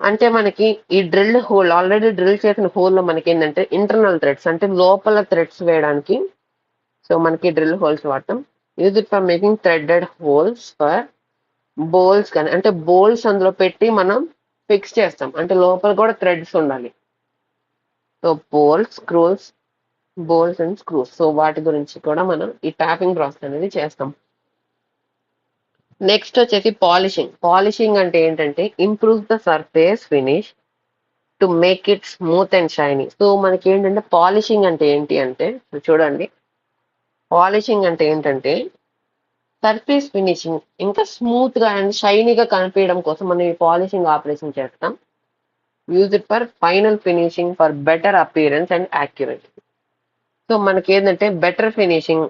అంటే మనకి ఈ డ్రిల్ హోల్ ఆల్రెడీ డ్రిల్ చేసిన హోల్ లో మనకి ఏంటంటే ఇంటర్నల్ థ్రెడ్స్ అంటే లోపల థ్రెడ్స్ వేయడానికి సో మనకి డ్రిల్ హోల్స్ వాడతాం. Use it for making threaded holes for bolts కానీ అంటే బోల్స్ అందులో పెట్టి మనం ఫిక్స్ చేస్తాం. అంటే లోపల కూడా థ్రెడ్స్ ఉండాలి. సో బోల్స్ అండ్ స్క్రూస్ సో వాటి గురించి కూడా మనం ఈ ట్యాపింగ్ ప్రాసెస్ అనేది చేస్తాం. నెక్స్ట్ వచ్చేసి పాలిషింగ్. పాలిషింగ్ అంటే ఏంటంటే improve the surface finish to make it smooth and shiny. So మనకి ఏంటంటే పాలిషింగ్ అంటే ఏంటి అంటే చూడండి, పాలిషింగ్ అంటే ఏంటంటే సర్ఫేస్ ఫినిషింగ్ ఇంకా స్మూత్ గా అండ్ షైనీగా కనిపించడం కోసం మనం ఈ పాలిషింగ్ ఆపరేషన్ చేస్తాం. Use it for final finishing for better appearance and accuracy. So మనకి ఏంటంటే బెటర్ ఫినిషింగ్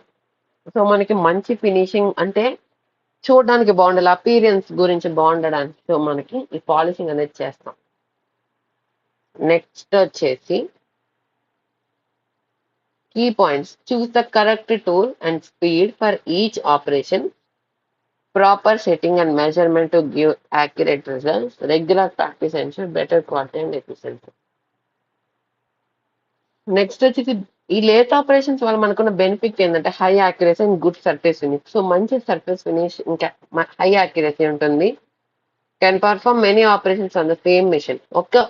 సో మనకి మంచి ఫినిషింగ్ అంటే చూడడానికి బాగుండాలి, అపీరియన్స్ గురించి బాగుండడానికి సో మనకి ఈ పాలిషింగ్ అనేది చేస్తాం. నెక్స్ట్ వచ్చేసి key points. Choose the correct tool and speed for each operation. Proper setting and measurement to give accurate results. Regular practice ensure better quality and efficiency. Next వచ్చేసి ఈ లేత్ ఆపరేషన్స్ వల్ల మనకున్న బెనిఫిట్ ఏంటంటే high accuracy and good surface finish. So మంచి సర్ఫేస్ ఫినిష్ ఇంకా హై యాక్యురసీ ఉంటుంది. Can perform many operations on the same machine.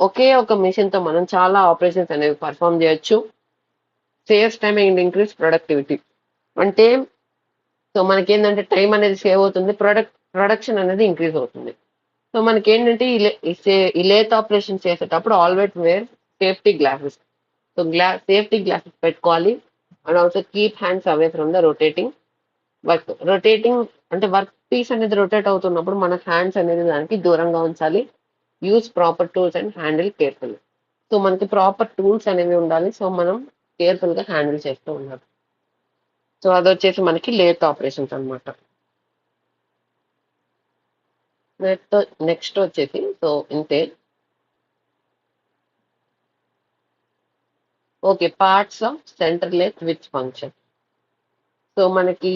ఒకే ఒక మిషన్ తో మనం చాలా ఆపరేషన్స్ అనేవి పర్ఫార్మ్ చేయొచ్చు. Saves time and increase productivity. అంటే సో మనకి ఏంటంటే టైం అనేది సేవ్ అవుతుంది, ప్రొడక్షన్ అనేది ఇంక్రీజ్ అవుతుంది. సో మనకి ఏంటంటే ఈ లేత్ ఆపరేషన్ చేసేటప్పుడు always wear safety glasses. So safety glasses పెట్టుకోవాలి. And also keep hands away from the rotating అంటే వర్క్ పీస్ అనేది రొటేట్ అవుతున్నప్పుడు మన హ్యాండ్స్ అనేది దానికి దూరంగా ఉంచాలి. Use proper tools and handle careful. So మనకి ప్రాపర్ టూల్స్ అనేవి ఉండాలి. సో మనం కేర్ఫుల్ గా హ్యాండిల్ చేస్తూ ఉండాలి. సో అది వచ్చేసి మనకి లేత్ ఆపరేషన్స్ అనమాట. నెక్స్ట్ వచ్చేసి సో ఇంతే. Okay, parts of centre lathe which function. So మనకి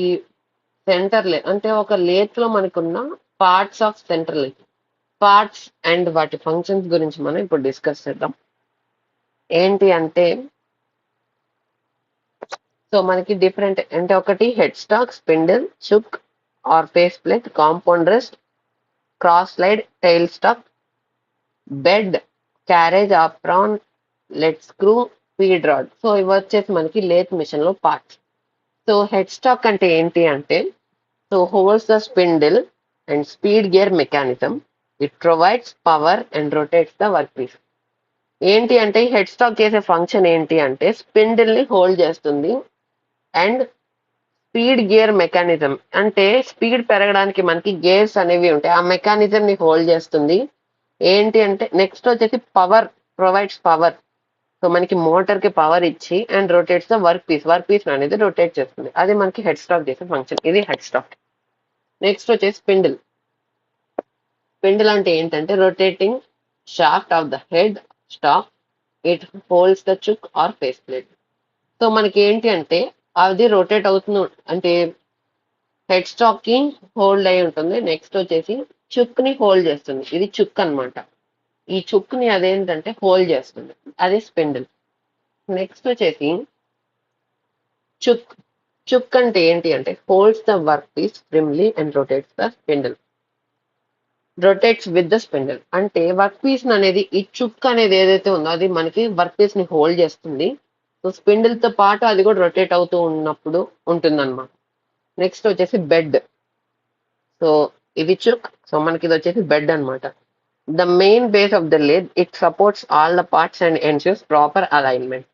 సెంటర్ లేత్ అంటే ఒక లేత్ లో మనకున్న parts of centre lathe parts and వాటి ఫంక్షన్స్ గురించి మనం ఇప్పుడు డిస్కస్ చేద్దాం. ఏంటి అంటే సో మనకి డిఫరెంట్ అంటే ఒకటి headstock, spindle, chuck or face plate, compound rest, cross slide, tailstock, bed, carriage, apron, lead screw, feed rod. So ఇవి వచ్చేసి మనకి లేత్ మిషన్ లో పార్ట్స్. సో హెడ్ స్టాక్ అంటే ఏంటి అంటే so holds the spindle and speed gear mechanism. It provides power and rotates the work piece. ఏంటి అంటే హెడ్ స్టాక్ చేసే ఫంక్షన్ ఏంటి అంటే స్పిండిల్ ని హోల్డ్ చేస్తుంది అండ్ స్పీడ్ గేర్ మెకానిజం అంటే స్పీడ్ పెరగడానికి మనకి గేర్స్ అనేవి ఉంటాయి, ఆ మెకానిజం ని హోల్డ్ చేస్తుంది. ఏంటి అంటే నెక్స్ట్ వచ్చేసి పవర్, ప్రొవైడ్స్ పవర్. సో మనకి మోటార్ కి పవర్ ఇచ్చి and rotates the work piece అనేది రొటేట్ చేస్తుంది. అది మనకి హెడ్ స్టాక్ చేసే ఫంక్షన్. ఇది హెడ్ స్టాక్. నెక్స్ట్ వచ్చేసి స్పిండిల్. స్పిండిల్ అంటే ఏంటంటే rotating shaft of the headstock. It holds the chuck or face plate. So మనకి ఏంటి అంటే అది రొటేట్ అవుతుంది, అంటే హెడ్ స్టాక్ కి హోల్డ్ అయి ఉంటుంది. నెక్స్ట్ వచ్చేసి చుక్ ని హోల్డ్ చేస్తుంది. ఇది చుక్ అన్నమాట. ఈ చుక్ ని అదేంటంటే హోల్డ్ చేస్తుంది. అది స్పిండిల్. నెక్స్ట్ వచ్చేసి చుక్. చుక్ అంటే ఏంటి అంటే holds the work piece firmly and rotates the spindle. Rotates with the spindle అంటే వర్క్ పీస్ అనేది, ఈ చుక్ అనేది ఏదైతే ఉందో అది మనకి వర్క్ పీస్ ని హోల్డ్ చేస్తుంది. సో స్పిండిల్ తో పాటు అది కూడా రొటేట్ అవుతూ ఉన్నప్పుడు ఉంటుందన్నమాట. నెక్స్ట్ వచ్చేసి బెడ్. సో ఇది చుక్. సో మనకి ఇది వచ్చేసి బెడ్ అన్నమాట. The main base of the lathe, it supports all the parts and ensures proper alignment.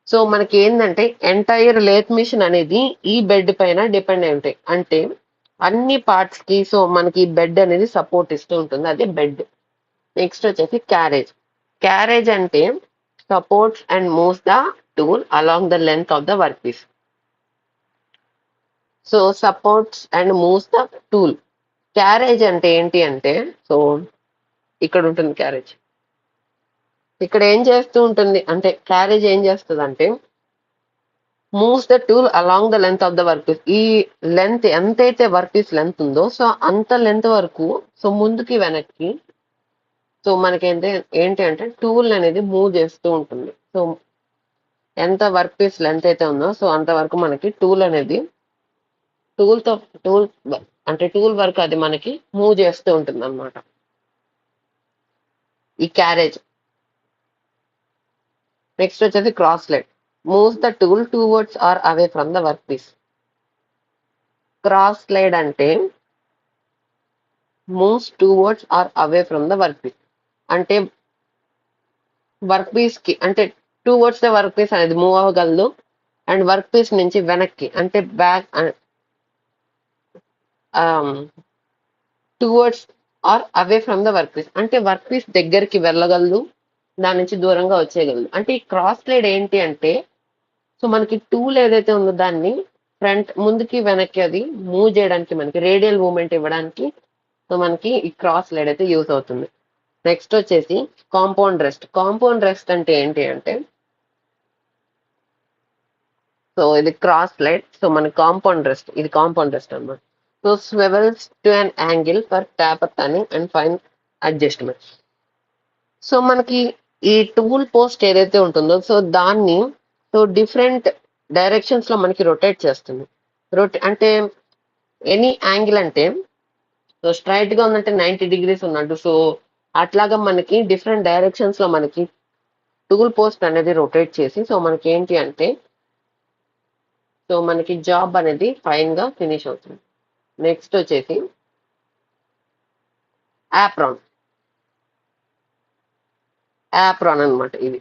So మనకి ఏంటంటే ఎంటైర్ లేత్ మిషన్ అనేది ఈ బెడ్ పైన డిపెండ్ అయి ఉంటాయి. అంటే అన్ని పార్ట్స్ కి సో మనకి బెడ్ అనేది సపోర్ట్ ఇస్తూ ఉంటుంది. అదే బెడ్. నెక్స్ట్ వచ్చేసి క్యారేజ్. క్యారేజ్ అంటే supports and moves the tool along the length of the work piece. So supports and moves the tool. Carriage అంటే ఏంటి అంటే, సో ఇక్కడ ఉంటుంది క్యారేజ్. ఇక్కడ ఏం చేస్తూ ఉంటుంది అంటే క్యారేజ్ ఏం చేస్తుంది అంటే moves the tool along the length of the work piece. ఈ లెంత్ ఎంతైతే వర్క్ పీస్ లెంత్ ఉందో సో అంత లెంత్ వరకు సో ముందుకి వెనక్కి సో మనకి ఏంటి అంటే టూల్ అనేది మూవ్ చేస్తూ ఉంటుంది. సో ఎంత వర్క్ పీస్ లెంత్ అయితే ఉందో సో అంతవరకు మనకి టూల్ అనేది టూల్ అంటే టూల్ వర్క్ అది మనకి మూవ్ చేస్తూ ఉంటుంది అన్నమాట. ఈ క్యారేజ్. నెక్స్ట్ వచ్చేసి cross leg. Moves the tool towards or away from the work piece. Cross slide అంటే moves towards or away from the work piece. అంటే వర్క్ పీస్ కి అంటే టువర్డ్స్ ద వర్క్ పీస్ అనేది మూవ్ అవ్వగలదు. అండ్ వర్క్ పీస్ నుంచి వెనక్కి అంటే back towards or away from the work piece అంటే వర్క్ పీస్ దగ్గరికి వెళ్ళగలదు, దాని నుంచి దూరంగా వచ్చేయగలదు. అంటే ఈ క్రాస్ స్లైడ్ ఏంటి అంటే సో మనకి టూల్ ఏదైతే ఉందో దాన్ని ఫ్రంట్ ముందుకి వెనక్కి అది మూవ్ చేయడానికి, మనకి రేడియల్ మూవ్మెంట్ ఇవ్వడానికి సో మనకి ఈ క్రాస్ స్లైడ్ అయితే యూస్ అవుతుంది. నెక్స్ట్ వచ్చేసి కాంపౌండ్ రెస్ట్. కాంపౌండ్ రెస్ట్ అంటే ఏంటి అంటే సో ఇది క్రాస్ స్లైడ్. సో మనకి కాంపౌండ్ రెస్ట్, ఇది కాంపౌండ్ రెస్ట్ అన్నమాట. So swivels to an angle for taper turning and fine adjustment. So మనకి ఈ టూల్ పోస్ట్ ఏదైతే ఉంటుందో సో దాన్ని సో డిఫరెంట్ డైరెక్షన్స్ లో మనకి రొటేట్ చేస్తుంది. అంటే ఎనీ యాంగిల్ అంటే సో స్ట్రైట్ గా ఉందంటే 90 డిగ్రీస్ ఉన్నట్టు. సో అట్లాగా మనకి డిఫరెంట్ డైరెక్షన్స్ లో మనకి టూల్ పోస్ట్ అనేది రొటేట్ చేసి సో మనకి ఏంటి అంటే సో మనకి జాబ్ అనేది ఫైన్ గా ఫినిష్ అవుతుంది. నెక్స్ట్ వచ్చేసి యాప్రాన్. యాప్రాన్ అన్నమాట ఇది.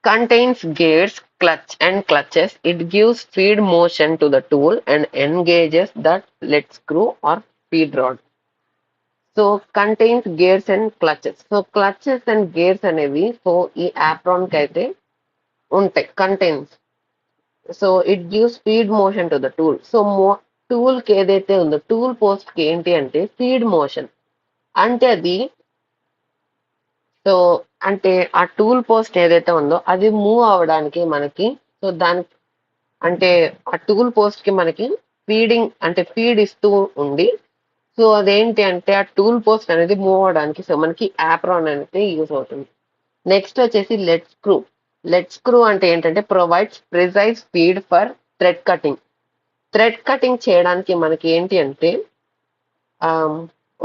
Contains gears, clutch and clutches. It gives feed motion to the tool and engages the lead screw or feed rod. So contains gears and clutches. So clutches and gears అనేవి సో ఈ యాప్రాన్ కి అయితే ఉంటాయి. Contains. So it gives feed motion to the tool. So tool కి ఏదైతే ఉందో టూల్ పోస్ట్ కి ఏంటి అంటే ఫీడ్ మోషన్ అంటే అది సో అంటే ఆ టూల్ పోస్ట్ ఏదైతే ఉందో అది మూవ్ అవడానికి మనకి సో దానికి అంటే ఆ టూల్ పోస్ట్ కి మనకి ఫీడింగ్ అంటే ఫీడ్ ఇస్తూ ఉండి సో అదేంటి అంటే ఆ టూల్ పోస్ట్ అనేది మూవ్ అవడానికి సో మనకి యాప్రాన్ అనేది యూస్ అవుతుంది. నెక్స్ట్ వచ్చేసి లెడ్ స్క్రూ. లెడ్ స్క్రూ అంటే ఏంటంటే provides precise feed for thread cutting. Thread cutting చేయడానికి మనకి ఏంటి అంటే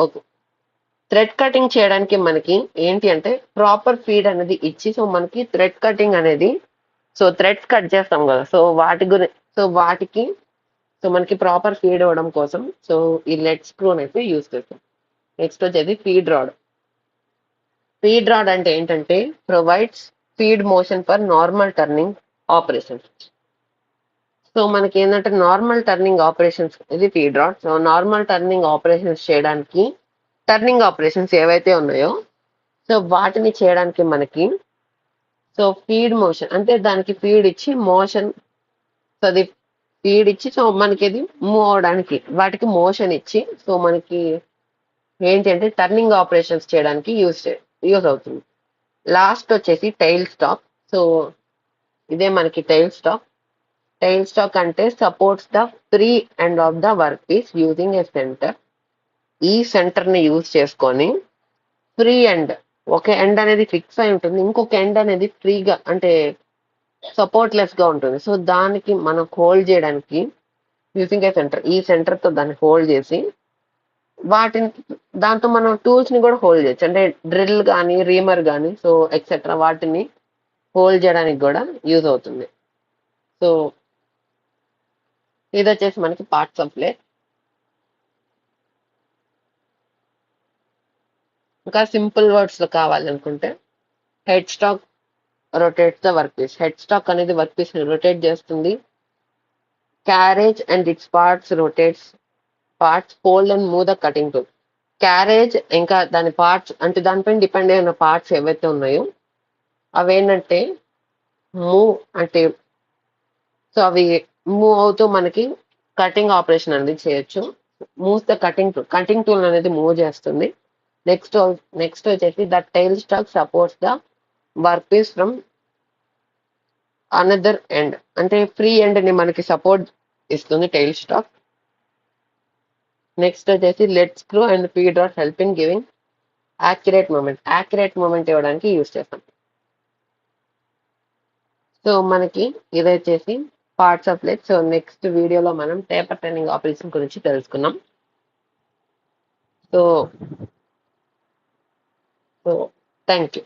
ఓకే థ్రెడ్ కటింగ్ చేయడానికి మనకి ఏంటి అంటే ప్రాపర్ ఫీడ్ అనేది ఇచ్చి సో మనకి థ్రెడ్ కటింగ్ అనేది సో థ్రెడ్స్ కట్ చేస్తాం కదా సో వాటికి సో మనకి ప్రాపర్ ఫీడ్ ఇవ్వడం కోసం సో ఈ లెడ్ స్క్రూ అయితే యూస్ చేస్తాం. నెక్స్ట్ వచ్చేది ఫీడ్ రాడ్. ఫీడ్ రాడ్ అంటే ఏంటంటే provides feed motion for normal turning operations. So మనకి ఏంటంటే నార్మల్ టర్నింగ్ ఆపరేషన్స్ ఇది feed rod. So normal turning operations చేయడానికి టర్నింగ్ ఆపరేషన్స్ ఏవైతే ఉన్నాయో సో వాటిని చేయడానికి మనకి సో ఫీడ్ మోషన్ అంటే దానికి ఫీడ్ ఇచ్చి మోషన్ సో అది ఫీడ్ ఇచ్చి సో మనకి ఇది మూవ్ అవడానికి వాటికి మోషన్ ఇచ్చి సో మనకి ఏంటి అంటే టర్నింగ్ ఆపరేషన్స్ చేయడానికి యూజ్ అవుతుంది. లాస్ట్ వచ్చేసి టైల్ స్టాక్. సో ఇదే మనకి టైల్ స్టాక్. టైల్ స్టాక్ అంటే supports the free end of the work piece using a center. ఈ సెంటర్ ని యూజ్ చేసుకొని ఫ్రీ ఎండ్ ఒక ఎండ్ అనేది ఫిక్స్ అయి ఉంటుంది, ఇంకొక ఎండ్ అనేది ఫ్రీగా అంటే సపోర్ట్ లెస్ గా ఉంటుంది. సో దానికి మనం హోల్డ్ చేయడానికి యూజింగ్ ఏ సెంటర్, ఈ సెంటర్ తో దాన్ని హోల్డ్ చేసి వాటిని దాంతో మనం టూల్స్ ని కూడా హోల్డ్ చేయొచ్చు. అంటే డ్రిల్ కానీ రీమర్ కానీ సో ఎక్సెట్రా వాటిని హోల్డ్ చేయడానికి కూడా యూజ్ అవుతుంది. సో ఇది వచ్చేసి మనకి పార్ట్స్ ఆఫ్ ప్లే. ఇంకా సింపుల్ వర్డ్స్ లో కావాలనుకుంటే head stock rotates the work piece. Head stock అనేది వర్క్ పీస్ ని రొటేట్ చేస్తుంది. Carriage and its parts hold and move the cutting tool. Carriage ఇంకా దాని పార్ట్స్ అంటే దానిపైన డిపెండ్ అయిన పార్ట్స్ ఏవైతే ఉన్నాయో అవేంటంటే మూవ్ అంటే సో అవి మూవ్ అవుతూ మనకి కటింగ్ ఆపరేషన్ అనేది చేయొచ్చు. మూవ్స్ ద కటింగ్ టూల్ అనేది మూవ్ చేస్తుంది. నెక్స్ట్ నెక్స్ట్ వచ్చేసి the tail stock supports the work piece from another end. అంటే ఫ్రీ ఎండ్ ని మనకి సపోర్ట్ ఇస్తుంది టైల్ స్టాక్. నెక్స్ట్ వచ్చేసి lead screw and feed rod help in giving accurate moment ఇవ్వడానికి యూజ్ చేస్తాం. సో మనకి ఇది వచ్చేసి parts of lathe. So next వీడియోలో మనం టేపర్ టర్నింగ్ ఆపరేషన్ గురించి తెలుసుకున్నాం. So thank you.